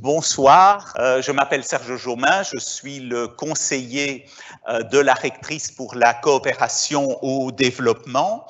Bonsoir, je m'appelle Serge Jaumin, je suis le conseiller de la rectrice pour la coopération au développement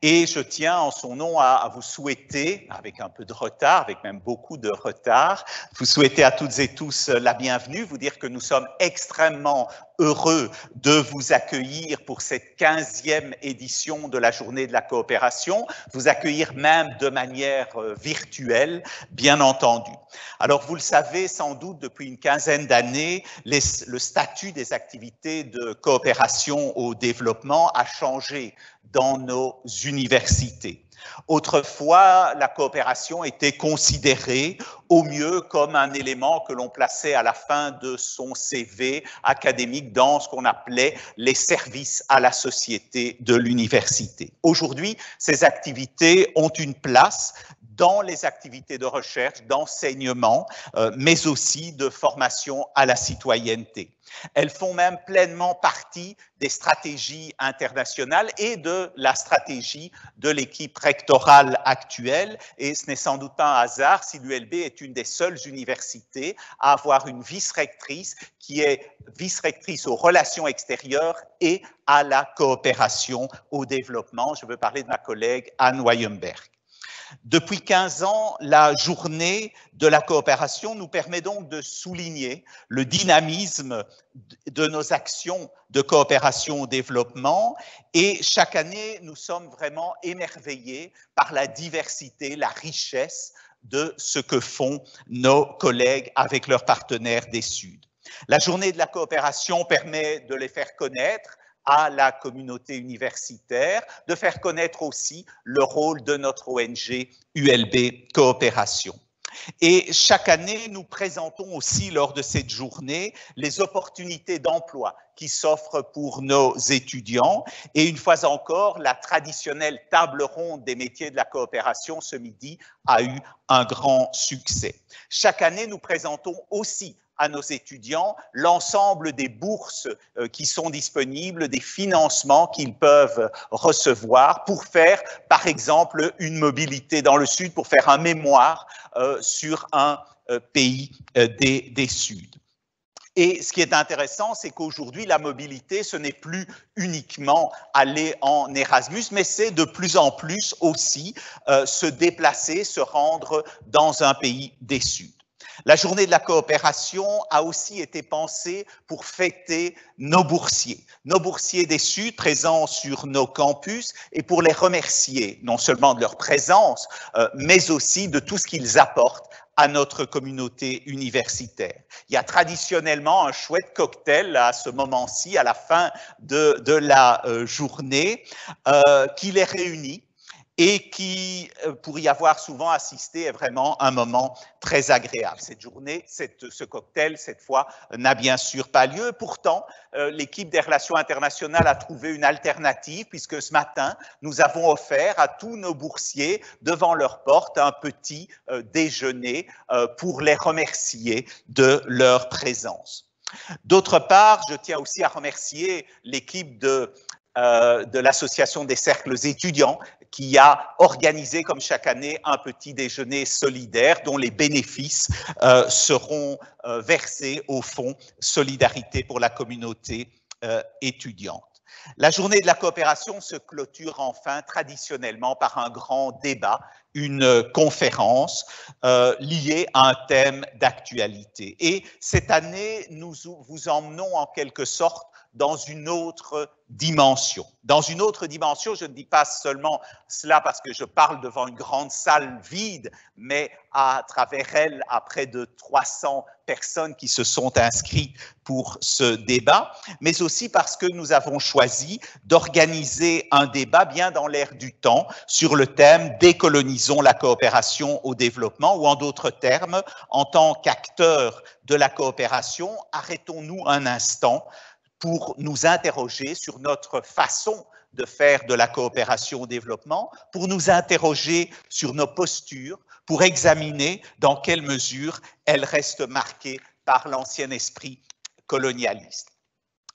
et je tiens en son nom à vous souhaiter, avec un peu de retard, avec même beaucoup de retard, vous souhaiter à toutes et tous la bienvenue, vous dire que nous sommes extrêmement heureux de vous accueillir pour cette 15e édition de la Journée de la coopération, vous accueillir même de manière virtuelle, bien entendu. Alors, vous le savez sans doute, depuis une quinzaine d'années, le statut des activités de coopération au développement a changé dans nos universités. Autrefois, la coopération était considérée au mieux comme un élément que l'on plaçait à la fin de son CV académique dans ce qu'on appelait les services à la société de l'université. Aujourd'hui, ces activités ont une place dans les activités de recherche, d'enseignement, mais aussi de formation à la citoyenneté. Elles font même pleinement partie des stratégies internationales et de la stratégie de l'équipe rectorale actuelle. Et ce n'est sans doute pas un hasard si l'ULB est une des seules universités à avoir une vice-rectrice qui est vice-rectrice aux relations extérieures et à la coopération au développement. Je veux parler de ma collègue Anne Weyemberg. Depuis 15 ans, la journée de la coopération nous permet donc de souligner le dynamisme de nos actions de coopération au développement et chaque année, nous sommes vraiment émerveillés par la diversité, la richesse de ce que font nos collègues avec leurs partenaires des Suds. La journée de la coopération permet de les faire connaître à la communauté universitaire, de faire connaître aussi le rôle de notre ONG ULB Coopération. Et chaque année, nous présentons aussi lors de cette journée les opportunités d'emploi qui s'offrent pour nos étudiants. Et une fois encore, la traditionnelle table ronde des métiers de la coopération ce midi a eu un grand succès. Chaque année, nous présentons aussi à nos étudiants l'ensemble des bourses qui sont disponibles, des financements qu'ils peuvent recevoir pour faire, par exemple, une mobilité dans le Sud, pour faire un mémoire sur un pays des Suds. Et ce qui est intéressant, c'est qu'aujourd'hui, la mobilité, ce n'est plus uniquement aller en Erasmus, mais c'est de plus en plus aussi se déplacer, se rendre dans un pays des Suds. La journée de la coopération a aussi été pensée pour fêter nos boursiers des Suds présents sur nos campus et pour les remercier non seulement de leur présence, mais aussi de tout ce qu'ils apportent à notre communauté universitaire. Il y a traditionnellement un chouette cocktail à ce moment-ci, à la fin de la journée, qui les réunit et qui, pour y avoir souvent assisté, est vraiment un moment très agréable. Cette journée, ce cocktail, cette fois, n'a bien sûr pas lieu. Pourtant, l'équipe des relations internationales a trouvé une alternative, puisque ce matin, nous avons offert à tous nos boursiers, devant leur porte, un petit déjeuner pour les remercier de leur présence. D'autre part, je tiens aussi à remercier l'équipe de l'association des cercles étudiants qui a organisé comme chaque année un petit déjeuner solidaire dont les bénéfices seront versés au fonds Solidarité pour la communauté étudiante. La journée de la coopération se clôture enfin traditionnellement par un grand débat, une conférence liée à un thème d'actualité. Et cette année, nous vous emmenons en quelque sorte dans une autre dimension. Dans une autre dimension, je ne dis pas seulement cela parce que je parle devant une grande salle vide, mais à travers elle, à près de 300 personnes qui se sont inscrites pour ce débat, mais aussi parce que nous avons choisi d'organiser un débat bien dans l'air du temps sur le thème « Décolonisons la coopération au développement » ou en d'autres termes, en tant qu'acteurs de la coopération, arrêtons-nous un instant pour nous interroger sur notre façon de faire de la coopération au développement, pour nous interroger sur nos postures, pour examiner dans quelle mesure elles restent marquées par l'ancien esprit colonialiste.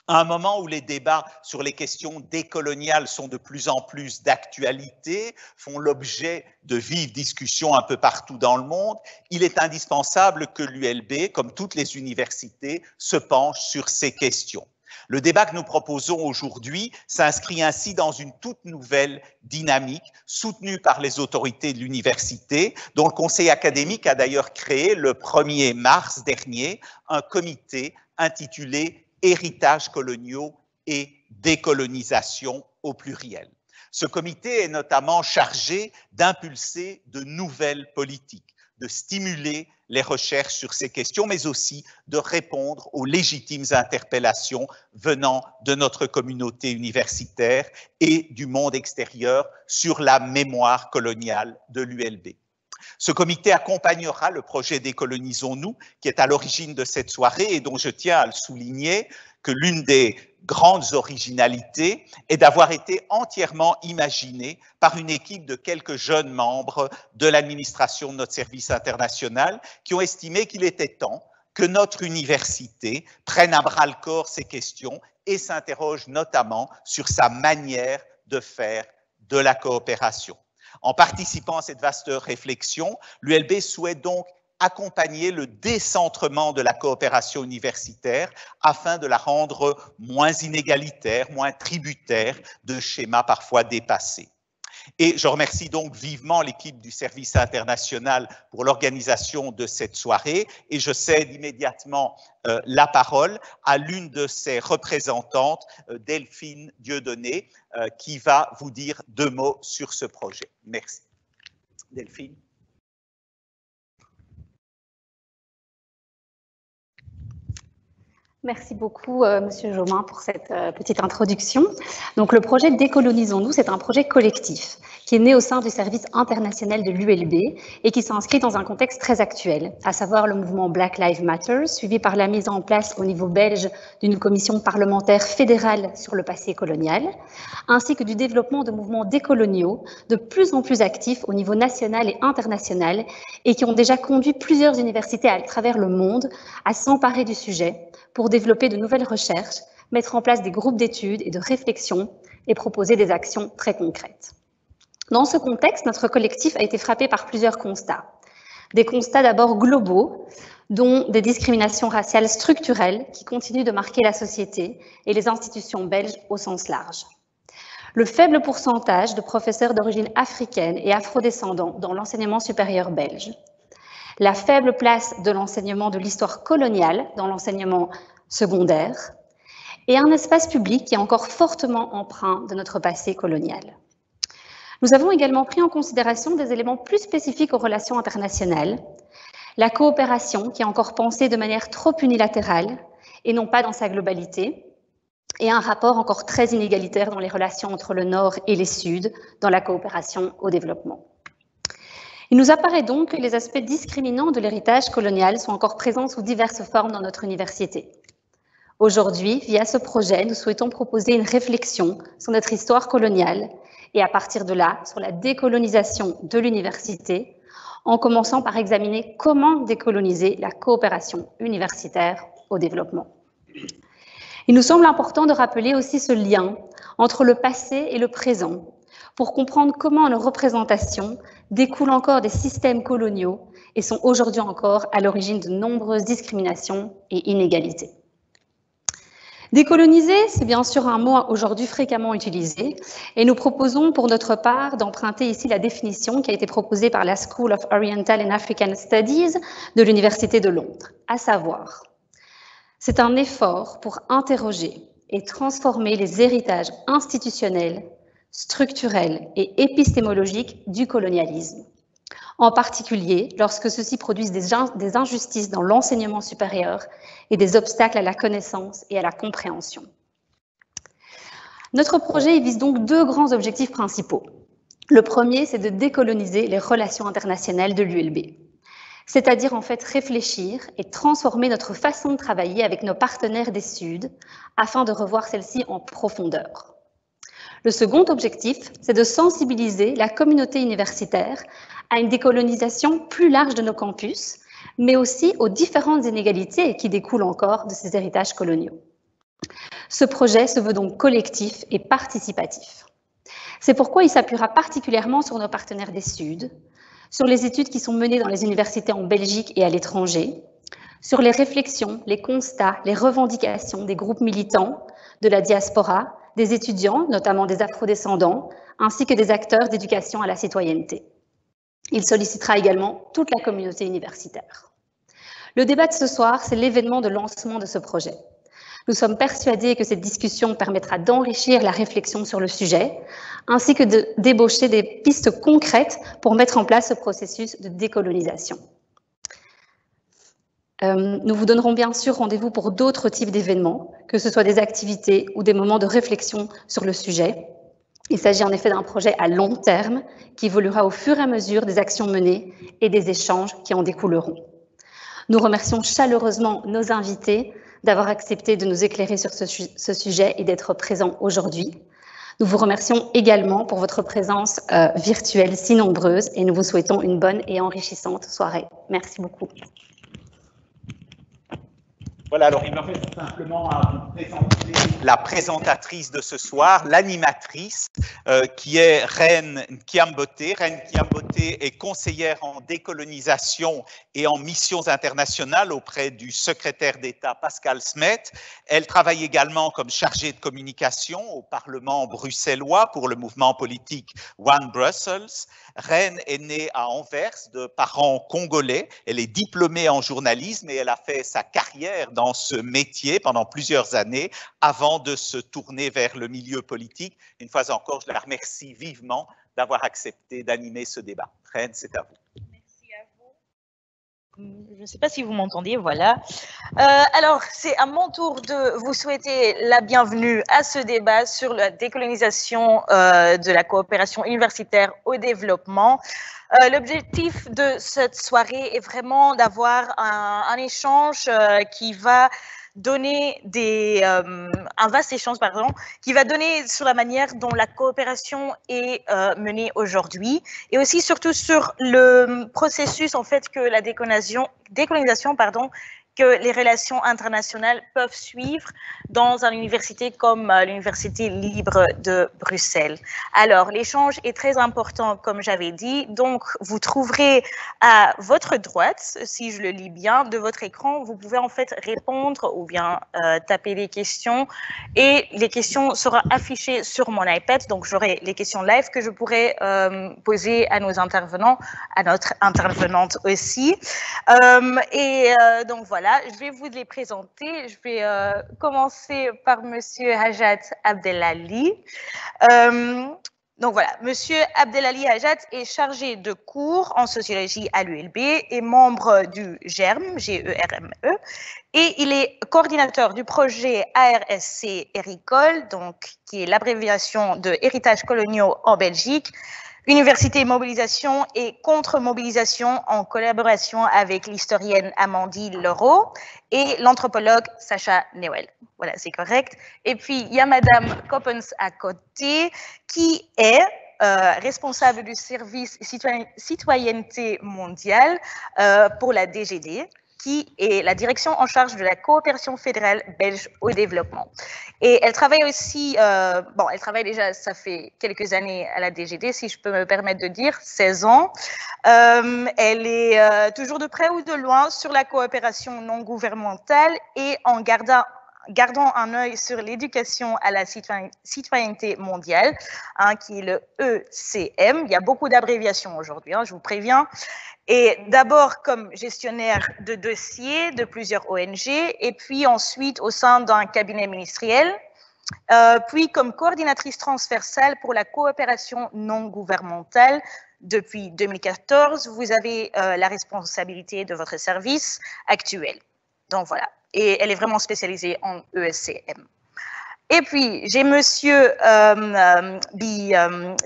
À un moment où les débats sur les questions décoloniales sont de plus en plus d'actualité, font l'objet de vives discussions un peu partout dans le monde, il est indispensable que l'ULB, comme toutes les universités, se penche sur ces questions. Le débat que nous proposons aujourd'hui s'inscrit ainsi dans une toute nouvelle dynamique soutenue par les autorités de l'université, dont le conseil académique a d'ailleurs créé le 1er mars dernier un comité intitulé Héritages coloniaux et décolonisation au pluriel. Ce comité est notamment chargé d'impulser de nouvelles politiques, de stimuler les recherches sur ces questions, mais aussi de répondre aux légitimes interpellations venant de notre communauté universitaire et du monde extérieur sur la mémoire coloniale de l'ULB. Ce comité accompagnera le projet Décolonisons-nous, qui est à l'origine de cette soirée et dont je tiens à le souligner que l'une des grandes originalités est d'avoir été entièrement imaginé par une équipe de quelques jeunes membres de l'administration de notre service international qui ont estimé qu'il était temps que notre université prenne à bras-le-corps ces questions et s'interroge notamment sur sa manière de faire de la coopération. En participant à cette vaste réflexion, l'ULB souhaite donc accompagner le décentrement de la coopération universitaire afin de la rendre moins inégalitaire, moins tributaire de schémas parfois dépassés. Et je remercie donc vivement l'équipe du service international pour l'organisation de cette soirée et je cède immédiatement la parole à l'une de ses représentantes, Delphine Dieudonné, qui va vous dire 2 mots sur ce projet. Merci. Delphine. Merci beaucoup, Monsieur Jaumin, pour cette petite introduction. Donc, le projet Décolonisons-nous, c'est un projet collectif qui est né au sein du service international de l'ULB et qui s'inscrit dans un contexte très actuel, à savoir le mouvement Black Lives Matter, suivi par la mise en place au niveau belge d'une commission parlementaire fédérale sur le passé colonial, ainsi que du développement de mouvements décoloniaux de plus en plus actifs au niveau national et international et qui ont déjà conduit plusieurs universités à travers le monde à s'emparer du sujet pour développer de nouvelles recherches, mettre en place des groupes d'études et de réflexion et proposer des actions très concrètes. Dans ce contexte, notre collectif a été frappé par plusieurs constats. Des constats d'abord globaux, dont des discriminations raciales structurelles qui continuent de marquer la société et les institutions belges au sens large. Le faible pourcentage de professeurs d'origine africaine et afrodescendants dans l'enseignement supérieur belge. La faible place de l'enseignement de l'histoire coloniale dans l'enseignement secondaire et un espace public qui est encore fortement empreint de notre passé colonial. Nous avons également pris en considération des éléments plus spécifiques aux relations internationales, la coopération qui est encore pensée de manière trop unilatérale et non pas dans sa globalité, et un rapport encore très inégalitaire dans les relations entre le Nord et les Suds dans la coopération au développement. Il nous apparaît donc que les aspects discriminants de l'héritage colonial sont encore présents sous diverses formes dans notre université. Aujourd'hui, via ce projet, nous souhaitons proposer une réflexion sur notre histoire coloniale et à partir de là, sur la décolonisation de l'université, en commençant par examiner comment décoloniser la coopération universitaire au développement. Il nous semble important de rappeler aussi ce lien entre le passé et le présent, pour comprendre comment nos représentations découlent encore des systèmes coloniaux et sont aujourd'hui encore à l'origine de nombreuses discriminations et inégalités. Décoloniser, c'est bien sûr un mot aujourd'hui fréquemment utilisé et nous proposons pour notre part d'emprunter ici la définition qui a été proposée par la School of Oriental and African Studies de l'Université de Londres, à savoir, c'est un effort pour interroger et transformer les héritages institutionnels, structurels et épistémologiques du colonialisme, en particulier lorsque ceux-ci produisent des injustices dans l'enseignement supérieur et des obstacles à la connaissance et à la compréhension. Notre projet vise donc 2 grands objectifs principaux. Le premier, c'est de décoloniser les relations internationales de l'ULB, c'est-à-dire en fait réfléchir et transformer notre façon de travailler avec nos partenaires des Suds afin de revoir celle-ci en profondeur. Le second objectif, c'est de sensibiliser la communauté universitaire à une décolonisation plus large de nos campus, mais aussi aux différentes inégalités qui découlent encore de ces héritages coloniaux. Ce projet se veut donc collectif et participatif. C'est pourquoi il s'appuiera particulièrement sur nos partenaires des Suds, sur les études qui sont menées dans les universités en Belgique et à l'étranger, sur les réflexions, les constats, les revendications des groupes militants, de la diaspora, des étudiants, notamment des afrodescendants, ainsi que des acteurs d'éducation à la citoyenneté. Il sollicitera également toute la communauté universitaire. Le débat de ce soir, c'est l'événement de lancement de ce projet. Nous sommes persuadés que cette discussion permettra d'enrichir la réflexion sur le sujet, ainsi que de débaucher des pistes concrètes pour mettre en place ce processus de décolonisation. Nous vous donnerons bien sûr rendez-vous pour d'autres types d'événements, que ce soit des activités ou des moments de réflexion sur le sujet. Il s'agit en effet d'un projet à long terme qui évoluera au fur et à mesure des actions menées et des échanges qui en découleront. Nous remercions chaleureusement nos invités d'avoir accepté de nous éclairer sur ce sujet et d'être présents aujourd'hui. Nous vous remercions également pour votre présence virtuelle si nombreuse et nous vous souhaitons une bonne et enrichissante soirée. Merci beaucoup. Voilà, alors il me reste simplement à vous présenter la présentatrice de ce soir, l'animatrice, qui est Reine Kiambote. Reine Kiambote est conseillère en décolonisation et en missions internationales auprès du secrétaire d'État Pascal Smet. Elle travaille également comme chargée de communication au Parlement bruxellois pour le mouvement politique One Brussels. Reine est née à Anvers de parents congolais. Elle est diplômée en journalisme et elle a fait sa carrière dans ce métier pendant plusieurs années avant de se tourner vers le milieu politique. Une fois encore, je la remercie vivement d'avoir accepté d'animer ce débat. Reine, c'est à vous. Merci à vous. Je ne sais pas si vous m'entendez, voilà. Alors, c'est à mon tour de vous souhaiter la bienvenue à ce débat sur la décolonisation de la coopération universitaire au développement. L'objectif de cette soirée est vraiment d'avoir un échange qui va donner un vaste échange, pardon, qui va donner sur la manière dont la coopération est menée aujourd'hui et aussi surtout sur le processus en fait que la décolonisation, que les relations internationales peuvent suivre dans une université comme l'Université libre de Bruxelles. Alors, l'échange est très important, comme j'avais dit. Donc, vous trouverez à votre droite, si je le lis bien, de votre écran, vous pouvez en fait répondre ou bien taper des questions. Et les questions seront affichées sur mon iPad. Donc, j'aurai les questions live que je pourrai poser à nos intervenants, à notre intervenante aussi. Donc, voilà. Je vais vous les présenter. Je vais commencer par Monsieur Hajat Abdelali. Donc voilà, Monsieur Abdelali Hajat est chargé de cours en sociologie à l'ULB et membre du GERME, G-E-R-M-E, et il est coordinateur du projet ARSC Éricole, donc qui est l'abréviation de Héritage coloniaux en Belgique, Université Mobilisation et Contre-Mobilisation en collaboration avec l'historienne Amandine Leroux et l'anthropologue Sacha Newell. Voilà, c'est correct. Et puis, il y a Madame Coppens à côté qui est responsable du service citoyenneté mondiale pour la DGD, qui est la direction en charge de la coopération fédérale belge au développement. Et elle travaille aussi, elle travaille déjà, ça fait quelques années à la DGD, si je peux me permettre de dire, 16 ans. Elle est toujours de près ou de loin sur la coopération non gouvernementale et en gardant un œil sur l'éducation à la citoyenneté mondiale, qui est le ECM. Il y a beaucoup d'abréviations aujourd'hui, je vous préviens. Et d'abord comme gestionnaire de dossiers de plusieurs ONG, et puis ensuite au sein d'un cabinet ministériel, puis comme coordinatrice transversale pour la coopération non gouvernementale. Depuis 2014, vous avez la responsabilité de votre service actuel. Donc voilà, et elle est vraiment spécialisée en ESCM. Et puis, j'ai Monsieur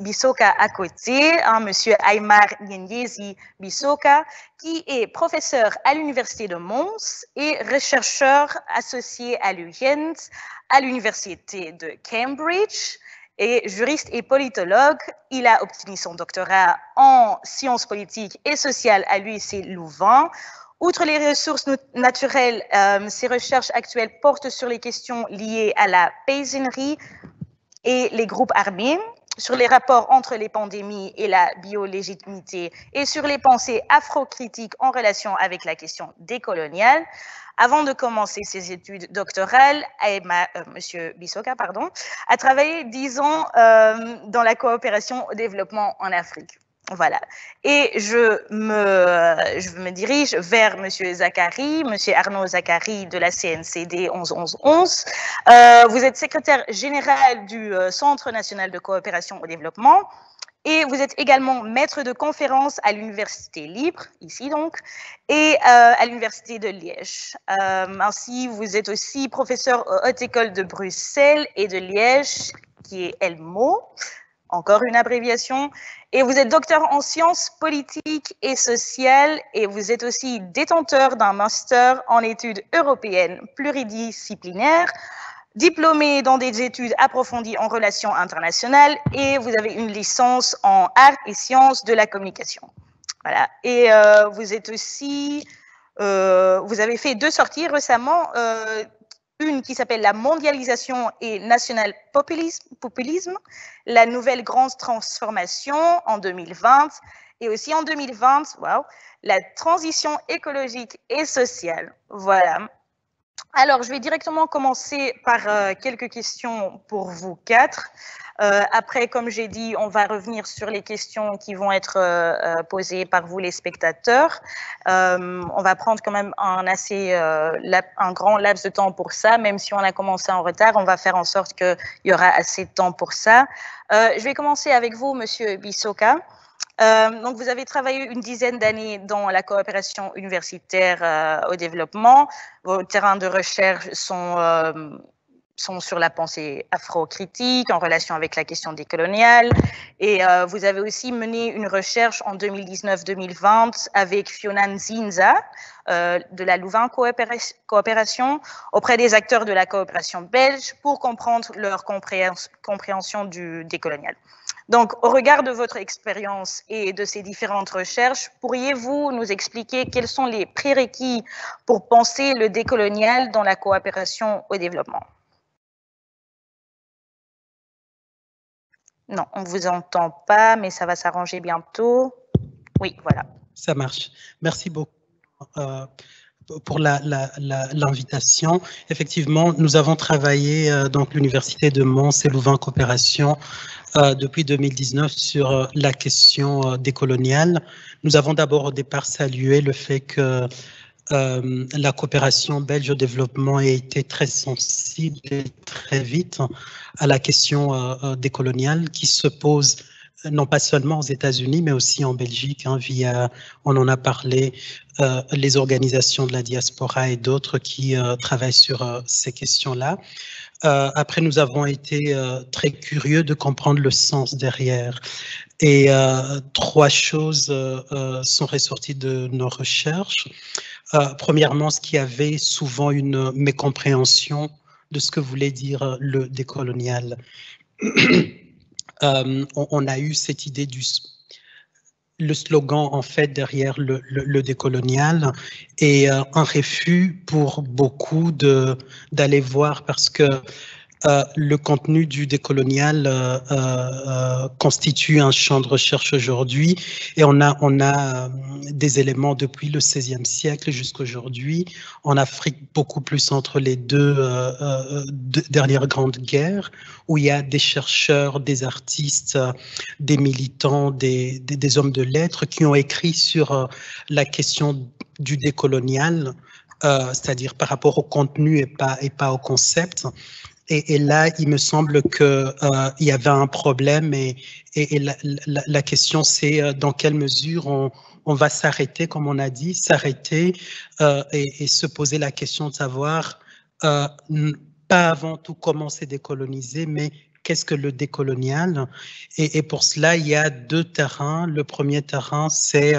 Bisoka à côté, Monsieur Aymar Nyenyezi Bisoka, qui est professeur à l'Université de Mons et chercheur associé à l'UGent, à l'Université de Cambridge, et juriste et politologue. Il a obtenu son doctorat en sciences politiques et sociales à l'UIC Louvain, Outre les ressources naturelles, ces recherches actuelles portent sur les questions liées à la paysannerie et les groupes armés, sur les rapports entre les pandémies et la biolégitimité et sur les pensées afro-critiques en relation avec la question décoloniale. Avant de commencer ses études doctorales, M. Bisoka a travaillé 10 ans dans la coopération au développement en Afrique. Voilà. Et je me dirige vers M. Zachary, M. Arnaud Zachary de la CNCD 11-11-11. Vous êtes secrétaire général du Centre national de coopération au développement et vous êtes également maître de conférences à l'Université libre, ici donc, et à l'Université de Liège. Ainsi, vous êtes aussi professeur aux Hautes Écoles de Bruxelles et de Liège, qui est ELMO, encore une abréviation, et vous êtes docteur en sciences politiques et sociales et vous êtes aussi détenteur d'un master en études européennes pluridisciplinaires, diplômé dans des études approfondies en relations internationales et vous avez une licence en arts et sciences de la communication. Voilà. Et vous êtes aussi, vous avez fait 2 sorties récemment, une qui s'appelle la mondialisation et national populisme, la nouvelle grande transformation en 2020 et aussi en 2020, wow, la transition écologique et sociale. Voilà. Alors, je vais directement commencer par quelques questions pour vous 4. Après, comme j'ai dit, on va revenir sur les questions qui vont être posées par vous, les spectateurs. On va prendre quand même un grand laps de temps pour ça, même si on a commencé en retard, on va faire en sorte qu'il y aura assez de temps pour ça. Je vais commencer avec vous, Monsieur Bisoka. Donc, vous avez travaillé une dizaine d'années dans la coopération universitaire au développement. Vos terrains de recherche sont sur la pensée afro-critique en relation avec la question décoloniale. Et vous avez aussi mené une recherche en 2019-2020 avec Fiona Nzinza de la Louvain Coopération auprès des acteurs de la coopération belge pour comprendre leur compréhension du décolonial. Donc, au regard de votre expérience et de ces différentes recherches, pourriez-vous nous expliquer quels sont les prérequis pour penser le décolonial dans la coopération au développement? Non, on ne vous entend pas, mais ça va s'arranger bientôt. Oui, voilà. Ça marche. Merci beaucoup pour l'invitation. Effectivement, nous avons travaillé donc l'Université de Mons et Louvain Coopération depuis 2019 sur la question décoloniale. Nous avons d'abord au départ salué le fait que la coopération belge au développement ait été très sensible et très vite à la question décoloniale qui se pose non pas seulement aux États-Unis, mais aussi en Belgique, via, on en a parlé, les organisations de la diaspora et d'autres qui travaillent sur ces questions-là. Après, nous avons été très curieux de comprendre le sens derrière. Et 3 choses sont ressorties de nos recherches. Premièrement, ce qui avait souvent une mécompréhension de ce que voulait dire le décolonial. On a eu cette idée le slogan en fait derrière le décolonial et un refus pour beaucoup d'aller voir parce que le contenu du décolonial constitue un champ de recherche aujourd'hui et on a des éléments depuis le XVIe siècle jusqu'à aujourd'hui. En Afrique, beaucoup plus entre les deux dernières grandes guerres, où il y a des chercheurs, des artistes, des militants, des hommes de lettres qui ont écrit sur la question du décolonial, c'est-à-dire par rapport au contenu et pas au concept. Et là, il me semble qu'il y avait un problème et la question c'est dans quelle mesure on va s'arrêter, comme on a dit, s'arrêter et se poser la question de savoir, pas avant tout comment c'est décolonisé, mais qu'est-ce que le décolonial? Et pour cela, il y a 2 terrains. Le premier terrain, c'est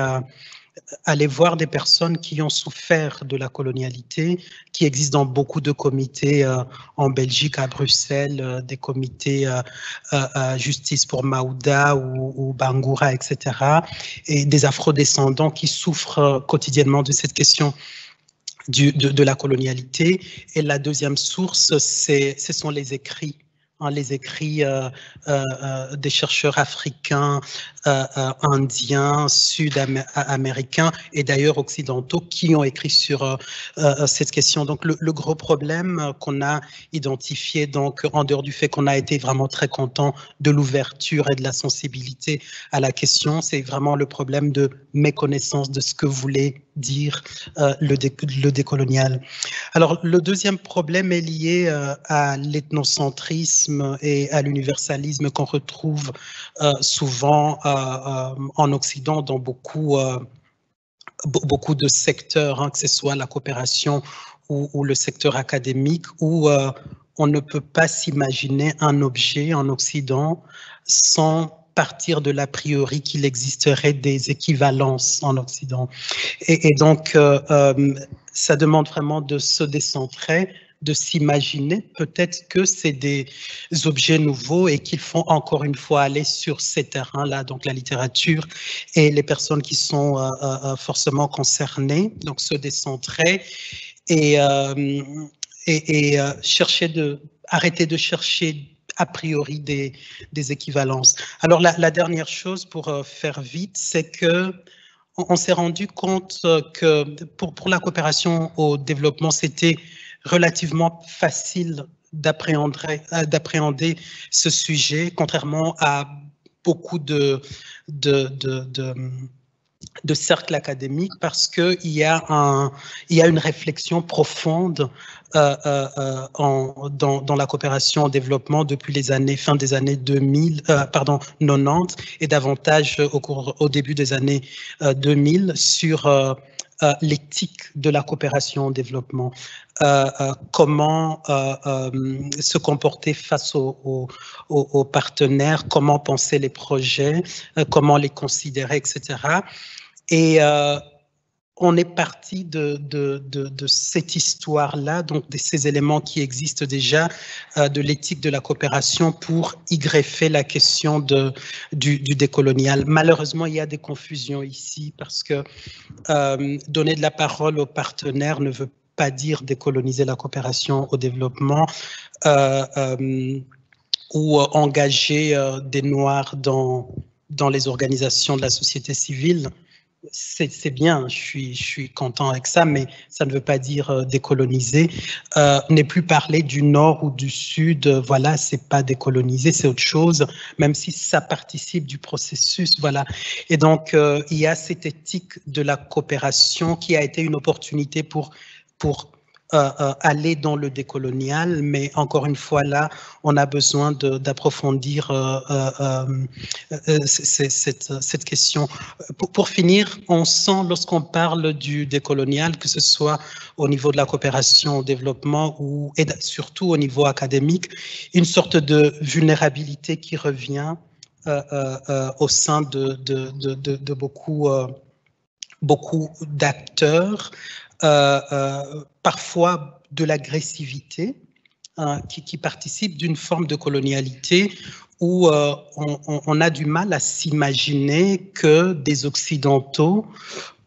aller voir des personnes qui ont souffert de la colonialité, qui existent dans beaucoup de comités en Belgique, à Bruxelles, des comités justice pour Maouda ou Bangoura, etc. Et des afrodescendants qui souffrent quotidiennement de cette question de la colonialité. Et la deuxième source, ce sont les écrits. Les écrits des chercheurs africains, indiens, sud-américains et d'ailleurs occidentaux qui ont écrit sur cette question. Donc le gros problème qu'on a identifié, donc en dehors du fait qu'on a été vraiment très content de l'ouverture et de la sensibilité à la question, c'est vraiment le problème de méconnaissance de ce que voulait dire le décolonial. Alors le deuxième problème est lié à l'ethnocentrisme et à l'universalisme qu'on retrouve souvent en Occident dans beaucoup de secteurs, que ce soit la coopération ou le secteur académique, où on ne peut pas s'imaginer un objet en Occident sans partir de l'a priori qu'il existerait des équivalences en Occident. Et donc, ça demande vraiment de se décentrer, de s'imaginer peut-être que c'est des objets nouveaux et qu'il faut encore une fois aller sur ces terrains-là, donc la littérature et les personnes qui sont forcément concernées, donc se décentrer et arrêter de chercher a priori des équivalences. Alors la dernière chose pour faire vite, c'est que on s'est rendu compte que pour la coopération au développement, c'était relativement facile d'appréhender ce sujet, contrairement à beaucoup de cercles académiques, parce qu'il y a une réflexion profonde dans la coopération au développement depuis les fin des années 90 et davantage au début des années 2000 sur l'éthique de la coopération au développement, comment se comporter face aux partenaires, comment penser les projets, comment les considérer, etc. Et on est parti de cette histoire-là, donc de ces éléments qui existent déjà, de l'éthique de la coopération pour y greffer la question du décolonial. Malheureusement, il y a des confusions ici parce que donner de la parole aux partenaires ne veut pas dire décoloniser la coopération au développement ou engager des Noirs dans les organisations de la société civile. C'est bien, je suis content avec ça, mais ça ne veut pas dire décoloniser. Ne plus parler du Nord ou du Sud, voilà, c'est pas décoloniser, c'est autre chose, même si ça participe du processus, voilà. Et donc, il y a cette éthique de la coopération qui a été une opportunité pour aller dans le décolonial, mais encore une fois là, on a besoin d'approfondir cette question. Pour finir, on sent lorsqu'on parle du décolonial, que ce soit au niveau de la coopération au développement et surtout au niveau académique, une sorte de vulnérabilité qui revient au sein de beaucoup d'acteurs, parfois de l'agressivité qui participe d'une forme de colonialité où on a du mal à s'imaginer que des Occidentaux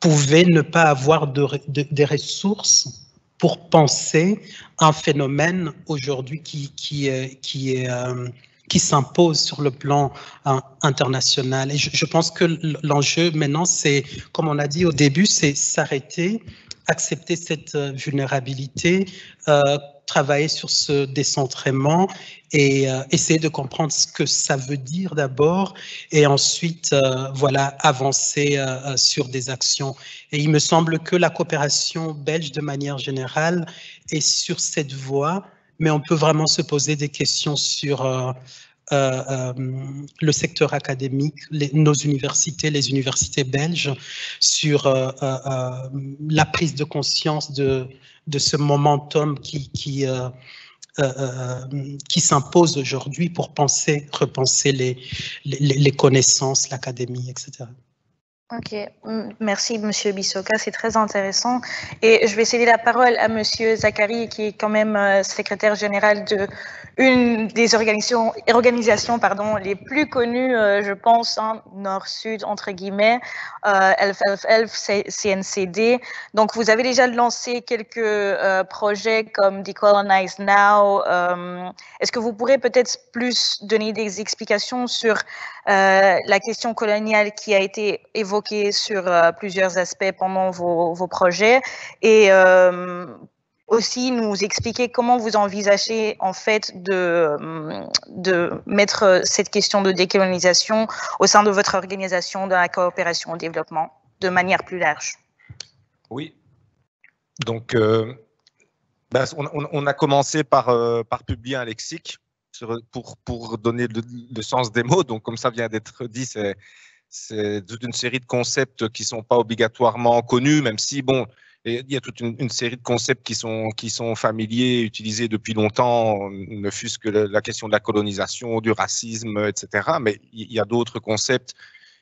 pouvaient ne pas avoir des ressources pour penser un phénomène aujourd'hui qui s'impose sur le plan international. Et je pense que l'enjeu maintenant, c'est, comme on a dit au début, c'est s'arrêter, accepter cette vulnérabilité, travailler sur ce décentrement et essayer de comprendre ce que ça veut dire d'abord et ensuite voilà, avancer sur des actions. Et il me semble que la coopération belge de manière générale est sur cette voie, mais on peut vraiment se poser des questions sur le secteur académique, nos universités, les universités belges, sur la prise de conscience de ce momentum qui s'impose aujourd'hui pour repenser les connaissances, l'académie, etc. Ok, merci Monsieur Bisoka, c'est très intéressant. Et je vais céder la parole à Monsieur Zachary, qui est quand même secrétaire général de une des organisations les plus connues, je pense, hein, Nord-Sud, entre guillemets, LFLF, CNCD. Donc, vous avez déjà lancé quelques projets comme Decolonize Now. Est-ce que vous pourrez peut-être plus donner des explications sur la question coloniale qui a été évoquée sur plusieurs aspects pendant vos projets et aussi nous expliquer comment vous envisagez en fait de mettre cette question de décolonisation au sein de votre organisation de la coopération au développement de manière plus large. Oui, donc on a commencé par publier un lexique pour donner le sens des mots. Donc comme ça vient d'être dit, c'est toute une série de concepts qui ne sont pas obligatoirement connus, même si bon, il y a toute une série de concepts qui sont familiers, utilisés depuis longtemps, ne fût-ce que la question de la colonisation, du racisme, etc. Mais il y a d'autres concepts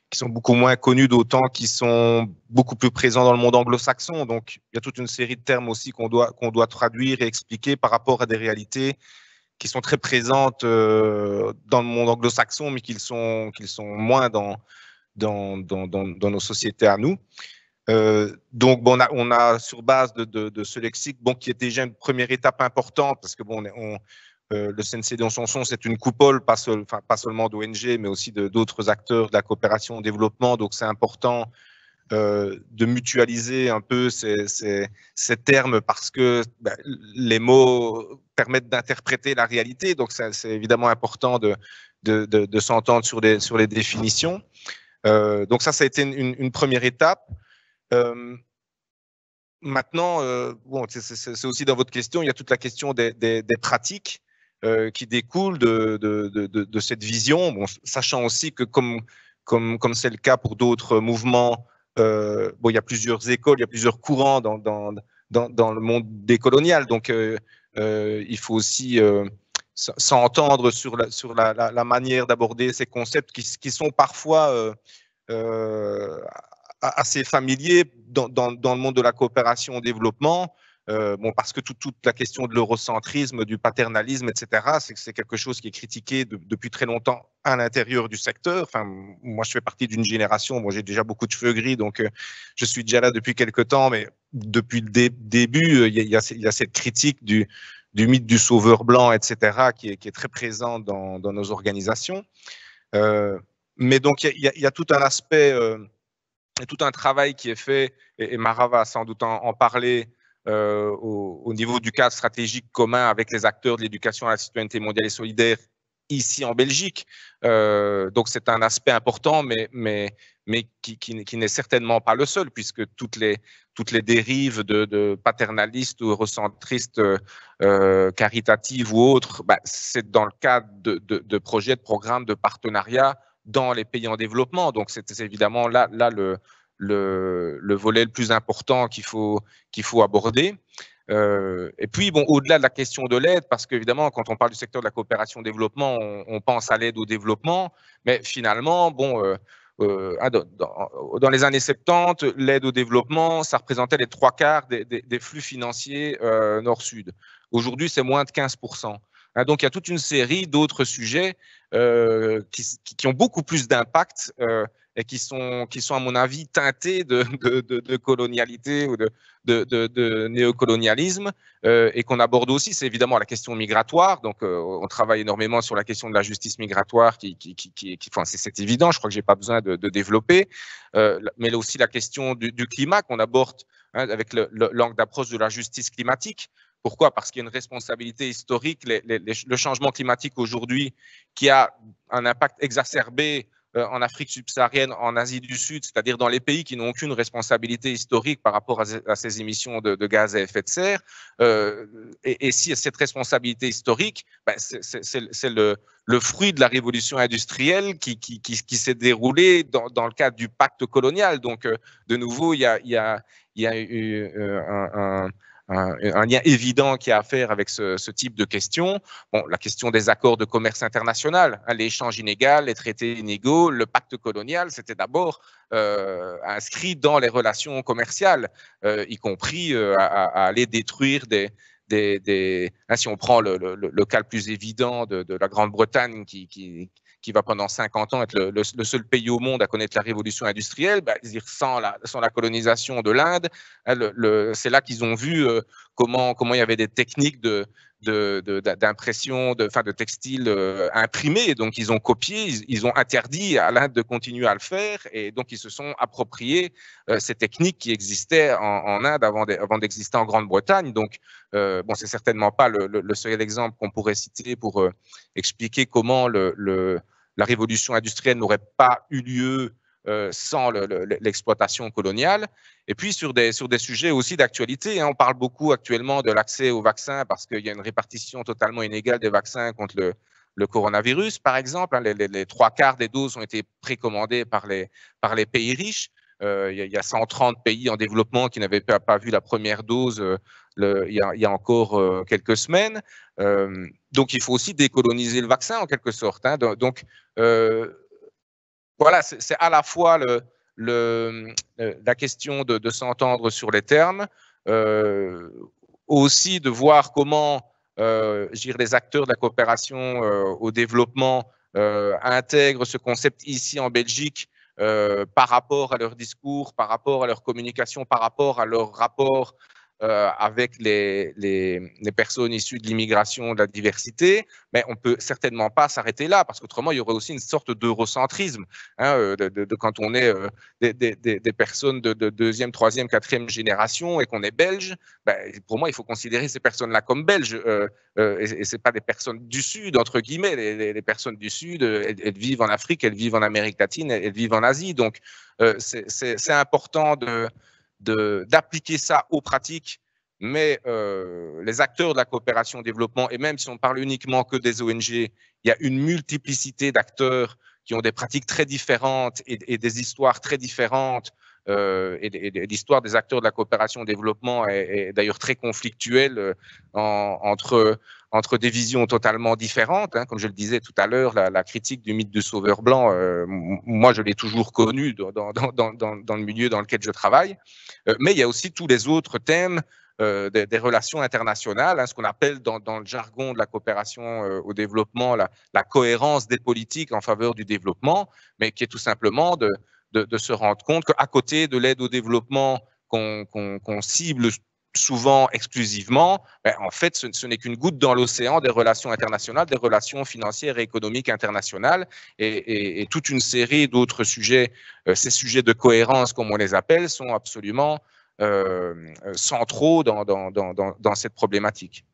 qui sont beaucoup moins connus, d'autant qui sont beaucoup plus présents dans le monde anglo-saxon. Donc, il y a toute une série de termes aussi qu'on doit traduire et expliquer par rapport à des réalités qui sont très présentes dans le monde anglo-saxon, mais qui sont moins dans nos sociétés à nous. Donc, bon, on a sur base de ce lexique, bon, qui est déjà une première étape importante, parce que bon, le CNCD en Chanson, c'est une coupole, pas seulement d'ONG, mais aussi d'autres acteurs de la coopération au développement. Donc, c'est important de mutualiser un peu ces termes parce que les mots permettent d'interpréter la réalité. Donc, c'est évidemment important de s'entendre sur les définitions. Donc, ça a été une première étape. Maintenant, bon, c'est aussi dans votre question, il y a toute la question des pratiques qui découlent de cette vision, bon, sachant aussi que comme c'est le cas pour d'autres mouvements, bon, il y a plusieurs écoles, il y a plusieurs courants dans le monde décolonial, donc il faut aussi s'entendre sur la manière d'aborder ces concepts qui sont parfois assez familiers dans le monde de la coopération au développement. Bon, parce que toute la question de l'eurocentrisme, du paternalisme, etc., c'est quelque chose qui est critiqué depuis très longtemps à l'intérieur du secteur. Enfin, moi, je fais partie d'une génération, bon, j'ai déjà beaucoup de cheveux gris, donc je suis déjà là depuis quelques temps, mais depuis le début, il y a cette critique du mythe du sauveur blanc, etc., qui est très présent dans nos organisations. Mais donc, il y a tout un aspect, tout un travail qui est fait, et Mara va sans doute en parler, au niveau du cadre stratégique commun avec les acteurs de l'éducation à la citoyenneté mondiale et solidaire ici en Belgique. Donc c'est un aspect important, mais qui n'est certainement pas le seul, puisque toutes les dérives de paternalistes ou eurocentristes, caritatives ou autres, c'est dans le cadre de projets, de programmes, de partenariats dans les pays en développement. Donc c'est évidemment là le volet le plus important qu'il faut aborder. Et puis, bon, au-delà de la question de l'aide, parce qu'évidemment, quand on parle du secteur de la coopération au développement, on pense à l'aide au développement, mais finalement, bon, dans les années 70, l'aide au développement, ça représentait les 3/4 des flux financiers nord-sud. Aujourd'hui, c'est moins de 15%. Donc, il y a toute une série d'autres sujets qui ont beaucoup plus d'impact et qui sont, à mon avis, teintés de colonialité ou de néocolonialisme et qu'on aborde aussi. C'est évidemment la question migratoire. Donc, on travaille énormément sur la question de la justice migratoire enfin, c'est évident, je crois que je n'ai pas besoin de développer. Mais aussi la question du climat qu'on aborde avec l'angle d'approche de la justice climatique. Pourquoi? Parce qu'il y a une responsabilité historique. Le changement climatique aujourd'hui qui a un impact exacerbé en Afrique subsaharienne, en Asie du Sud, c'est-à-dire dans les pays qui n'ont aucune responsabilité historique par rapport à ces émissions de gaz à effet de serre. Et si cette responsabilité historique, c'est le fruit de la révolution industrielle qui s'est déroulée dans le cadre du pacte colonial. Donc, de nouveau, il y a eu un lien évident qui a à faire avec ce type de questions. Bon, la question des accords de commerce international, l'échange inégal, les traités inégaux, le pacte colonial, c'était d'abord inscrit dans les relations commerciales, y compris à aller détruire si on prend le cas le plus évident de la Grande-Bretagne qui va pendant 50 ans être le seul pays au monde à connaître la révolution industrielle, sans la colonisation de l'Inde, c'est là qu'ils ont vu comment il y avait des techniques d'impression, de textiles imprimés. Donc, ils ont copié, ils ont interdit à l'Inde de continuer à le faire. Et donc, ils se sont appropriés ces techniques qui existaient en Inde avant d'exister en Grande-Bretagne. Donc, bon, c'est certainement pas le seul exemple qu'on pourrait citer pour expliquer comment la révolution industrielle n'aurait pas eu lieu sans l'exploitation coloniale. Et puis sur des sujets aussi d'actualité, on parle beaucoup actuellement de l'accès aux vaccins parce qu'il y a une répartition totalement inégale des vaccins contre le coronavirus, par exemple. Les 3/4 des doses ont été précommandées par les pays riches. Il y a 130 pays en développement qui n'avaient pas vu la première dose il y a encore quelques semaines. Donc, il faut aussi décoloniser le vaccin en quelque sorte. Donc, voilà, c'est à la fois la question de s'entendre sur les termes, aussi de voir comment les acteurs de la coopération au développement intègrent ce concept ici en Belgique par rapport à leur discours, par rapport à leur communication, par rapport à leur rapport avec les personnes issues de l'immigration, de la diversité, mais on ne peut certainement pas s'arrêter là, parce qu'autrement, il y aurait aussi une sorte d'eurocentrisme. Quand on est des personnes de deuxième, troisième, quatrième génération et qu'on est belge, pour moi, il faut considérer ces personnes-là comme belges. Et ce n'est pas des personnes du Sud, entre guillemets. Les personnes du Sud, elles vivent en Afrique, elles vivent en Amérique latine, elles vivent en Asie. Donc, c'est important d'appliquer ça aux pratiques, mais les acteurs de la coopération au développement, et même si on parle uniquement que des ONG, il y a une multiplicité d'acteurs qui ont des pratiques très différentes et des histoires très différentes. Et l'histoire des acteurs de la coopération au développement est d'ailleurs très conflictuelle entre des visions totalement différentes. Comme je le disais tout à l'heure, la critique du mythe du sauveur blanc, moi je l'ai toujours connue dans le milieu dans lequel je travaille. Mais il y a aussi tous les autres thèmes des relations internationales, ce qu'on appelle dans le jargon de la coopération au développement la cohérence des politiques en faveur du développement, mais qui est tout simplement de se rendre compte qu'à côté de l'aide au développement qu'on cible souvent exclusivement, en fait, ce n'est qu'une goutte dans l'océan des relations internationales, des relations financières et économiques internationales et toute une série d'autres sujets, ces sujets de cohérence, comme on les appelle, sont absolument centraux dans cette problématique.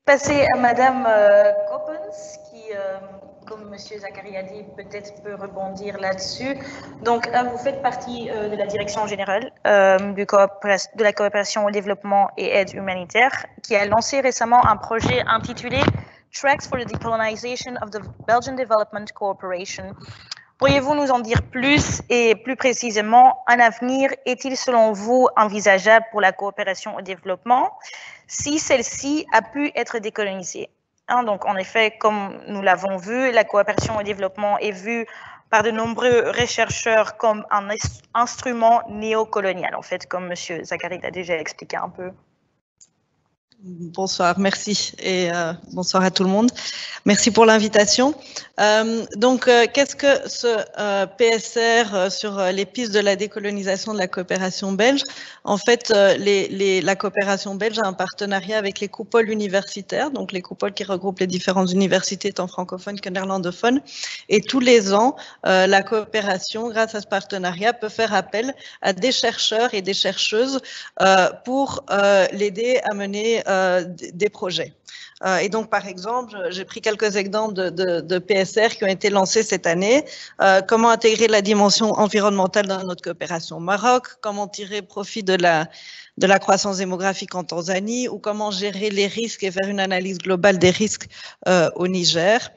Passer à Madame Coppens, qui, comme Monsieur Zachary a dit, peut-être peut rebondir là-dessus. Donc, vous faites partie de la direction générale de la coopération au développement et aide humanitaire, qui a lancé récemment un projet intitulé Tracks for the Decolonization of the Belgian Development Cooperation. Pourriez-vous nous en dire plus et plus précisément, un avenir est-il selon vous envisageable pour la coopération au développement si celle-ci a pu être décolonisée? Donc, en effet, comme nous l'avons vu, la coopération au développement est vue par de nombreux chercheurs comme un instrument néocolonial, en fait, comme M. Zachary l'a déjà expliqué un peu. Bonsoir, merci et bonsoir à tout le monde. Merci pour l'invitation. Qu'est-ce que ce PSR sur les pistes de la décolonisation de la coopération belge? En fait, la coopération belge a un partenariat avec les coupoles universitaires, donc les coupoles qui regroupent les différentes universités tant francophones que néerlandophones. Et tous les ans, la coopération, grâce à ce partenariat, peut faire appel à des chercheurs et des chercheuses pour l'aider à mener des projets. Et donc, par exemple, j'ai pris quelques exemples de PSR qui ont été lancés cette année. Comment intégrer la dimension environnementale dans notre coopération au Maroc, comment tirer profit de la croissance démographique en Tanzanie, ou comment gérer les risques et faire une analyse globale des risques au Niger.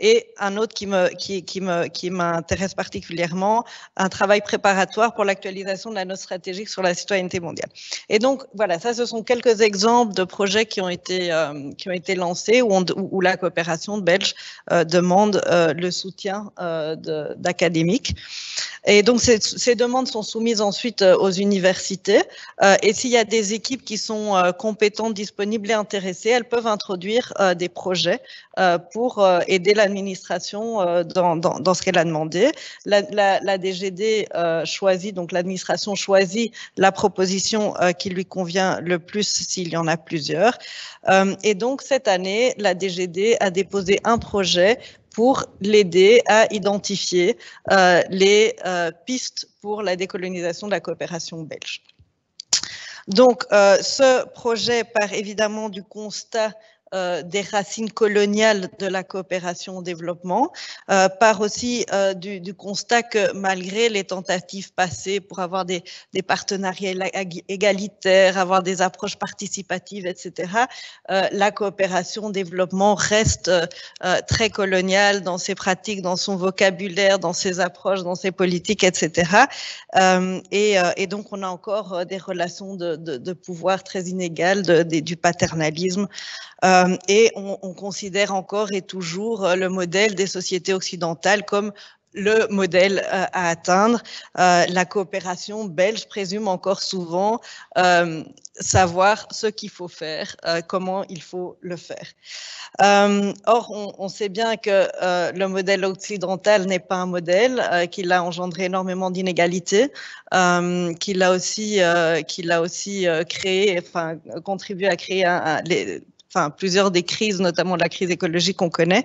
Et un autre qui m'intéresse particulièrement, un travail préparatoire pour l'actualisation de la note stratégique sur la citoyenneté mondiale. Et donc, voilà, ça, ce sont quelques exemples de projets qui ont été lancés où la coopération belge demande le soutien d'académiques. Et donc, ces demandes sont soumises ensuite aux universités. Et s'il y a des équipes qui sont compétentes, disponibles et intéressées, elles peuvent introduire des projets pour aider l'administration dans ce qu'elle a demandé. La DGD choisit, donc l'administration choisit la proposition qui lui convient le plus s'il y en a plusieurs. Et donc, cette année, la DGD a déposé un projet pour l'aider à identifier les pistes pour la décolonisation de la coopération belge. Donc, ce projet part évidemment du constat des racines coloniales de la coopération au développement, part aussi du constat que malgré les tentatives passées pour avoir des partenariats égalitaires, avoir des approches participatives, etc., la coopération au développement reste très coloniale dans ses pratiques, dans son vocabulaire, dans ses approches, dans ses politiques, etc. Et donc, on a encore des relations de pouvoir très inégales, du paternalisme, et on considère encore et toujours le modèle des sociétés occidentales comme le modèle à atteindre. La coopération belge présume encore souvent savoir ce qu'il faut faire, comment il faut le faire. Or, on sait bien que le modèle occidental n'est pas un modèle, qu'il a engendré énormément d'inégalités, qu'il a aussi créé, enfin, contribué à créer plusieurs des crises, notamment la crise écologique qu'on connaît.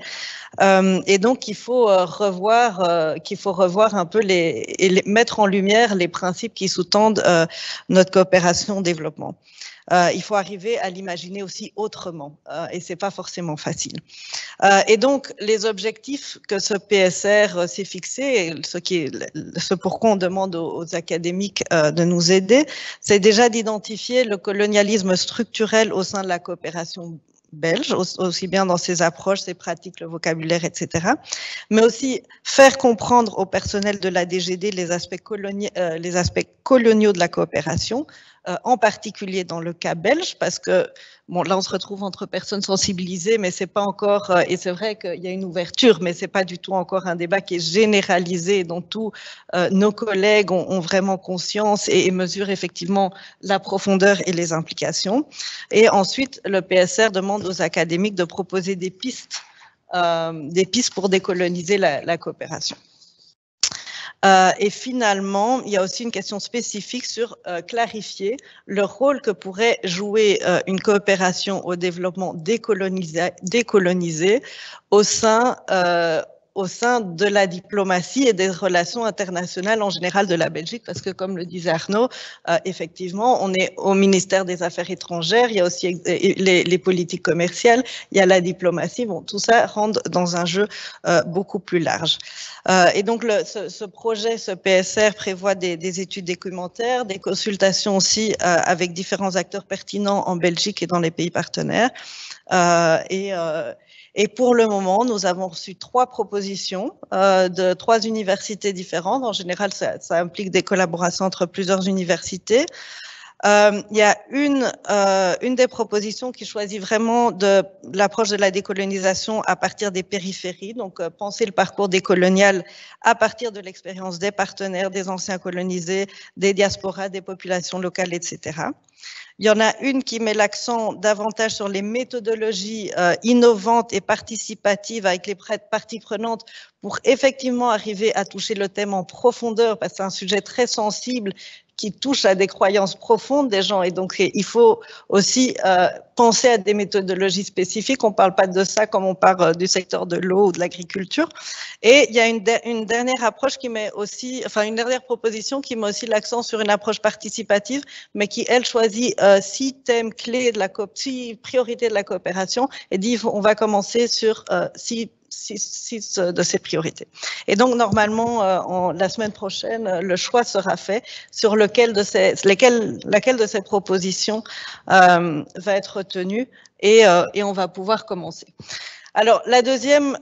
Et donc, il faut revoir un peu mettre en lumière les principes qui sous-tendent notre coopération au développement. Il faut arriver à l'imaginer aussi autrement, et c'est pas forcément facile. Et donc, les objectifs que ce PSR s'est fixé, ce pourquoi on demande aux académiques de nous aider, c'est déjà d'identifier le colonialisme structurel au sein de la coopération belge, aussi bien dans ses approches, ses pratiques, le vocabulaire, etc. Mais aussi faire comprendre au personnel de la DGD les aspects coloniaux de la coopération, en particulier dans le cas belge, parce que bon, là on se retrouve entre personnes sensibilisées, mais c'est pas encore, et c'est vrai qu'il y a une ouverture, mais c'est pas du tout encore un débat qui est généralisé, dont tous nos collègues ont vraiment conscience et mesurent effectivement la profondeur et les implications. Et ensuite, le PSR demande aux académiques de proposer des pistes pour décoloniser la coopération. Et finalement, il y a aussi une question spécifique sur clarifier le rôle que pourrait jouer une coopération au développement décolonisée au sein de la diplomatie et des relations internationales en général de la Belgique, parce que comme le disait Arnaud, effectivement, on est au ministère des Affaires étrangères, il y a aussi les politiques commerciales, il y a la diplomatie, bon, tout ça rentre dans un jeu beaucoup plus large. Et donc, ce projet, ce PSR, prévoit des études documentaires, des consultations aussi avec différents acteurs pertinents en Belgique et dans les pays partenaires. Et pour le moment, nous avons reçu 3 propositions de 3 universités différentes. En général, ça implique des collaborations entre plusieurs universités. Il y a une des propositions qui choisit vraiment l'approche de la décolonisation à partir des périphéries, donc penser le parcours décolonial à partir de l'expérience des partenaires, des anciens colonisés, des diasporas, des populations locales, etc. Il y en a une qui met l'accent davantage sur les méthodologies innovantes et participatives avec les parties prenantes pour effectivement arriver à toucher le thème en profondeur, parce que c'est un sujet très sensible qui touche à des croyances profondes des gens. Et donc, il faut aussi penser à des méthodologies spécifiques. On ne parle pas de ça comme on parle du secteur de l'eau ou de l'agriculture. Et il y a une dernière approche qui met aussi, enfin, une dernière proposition qui met aussi l'accent sur une approche participative, mais qui, elle, choisit 6 thèmes clés de 6 priorités de la coopération et dit on va commencer sur 6 de ces priorités. Et donc, normalement, la semaine prochaine, le choix sera fait sur laquelle de ces propositions va être retenue et on va pouvoir commencer. Alors, la deuxième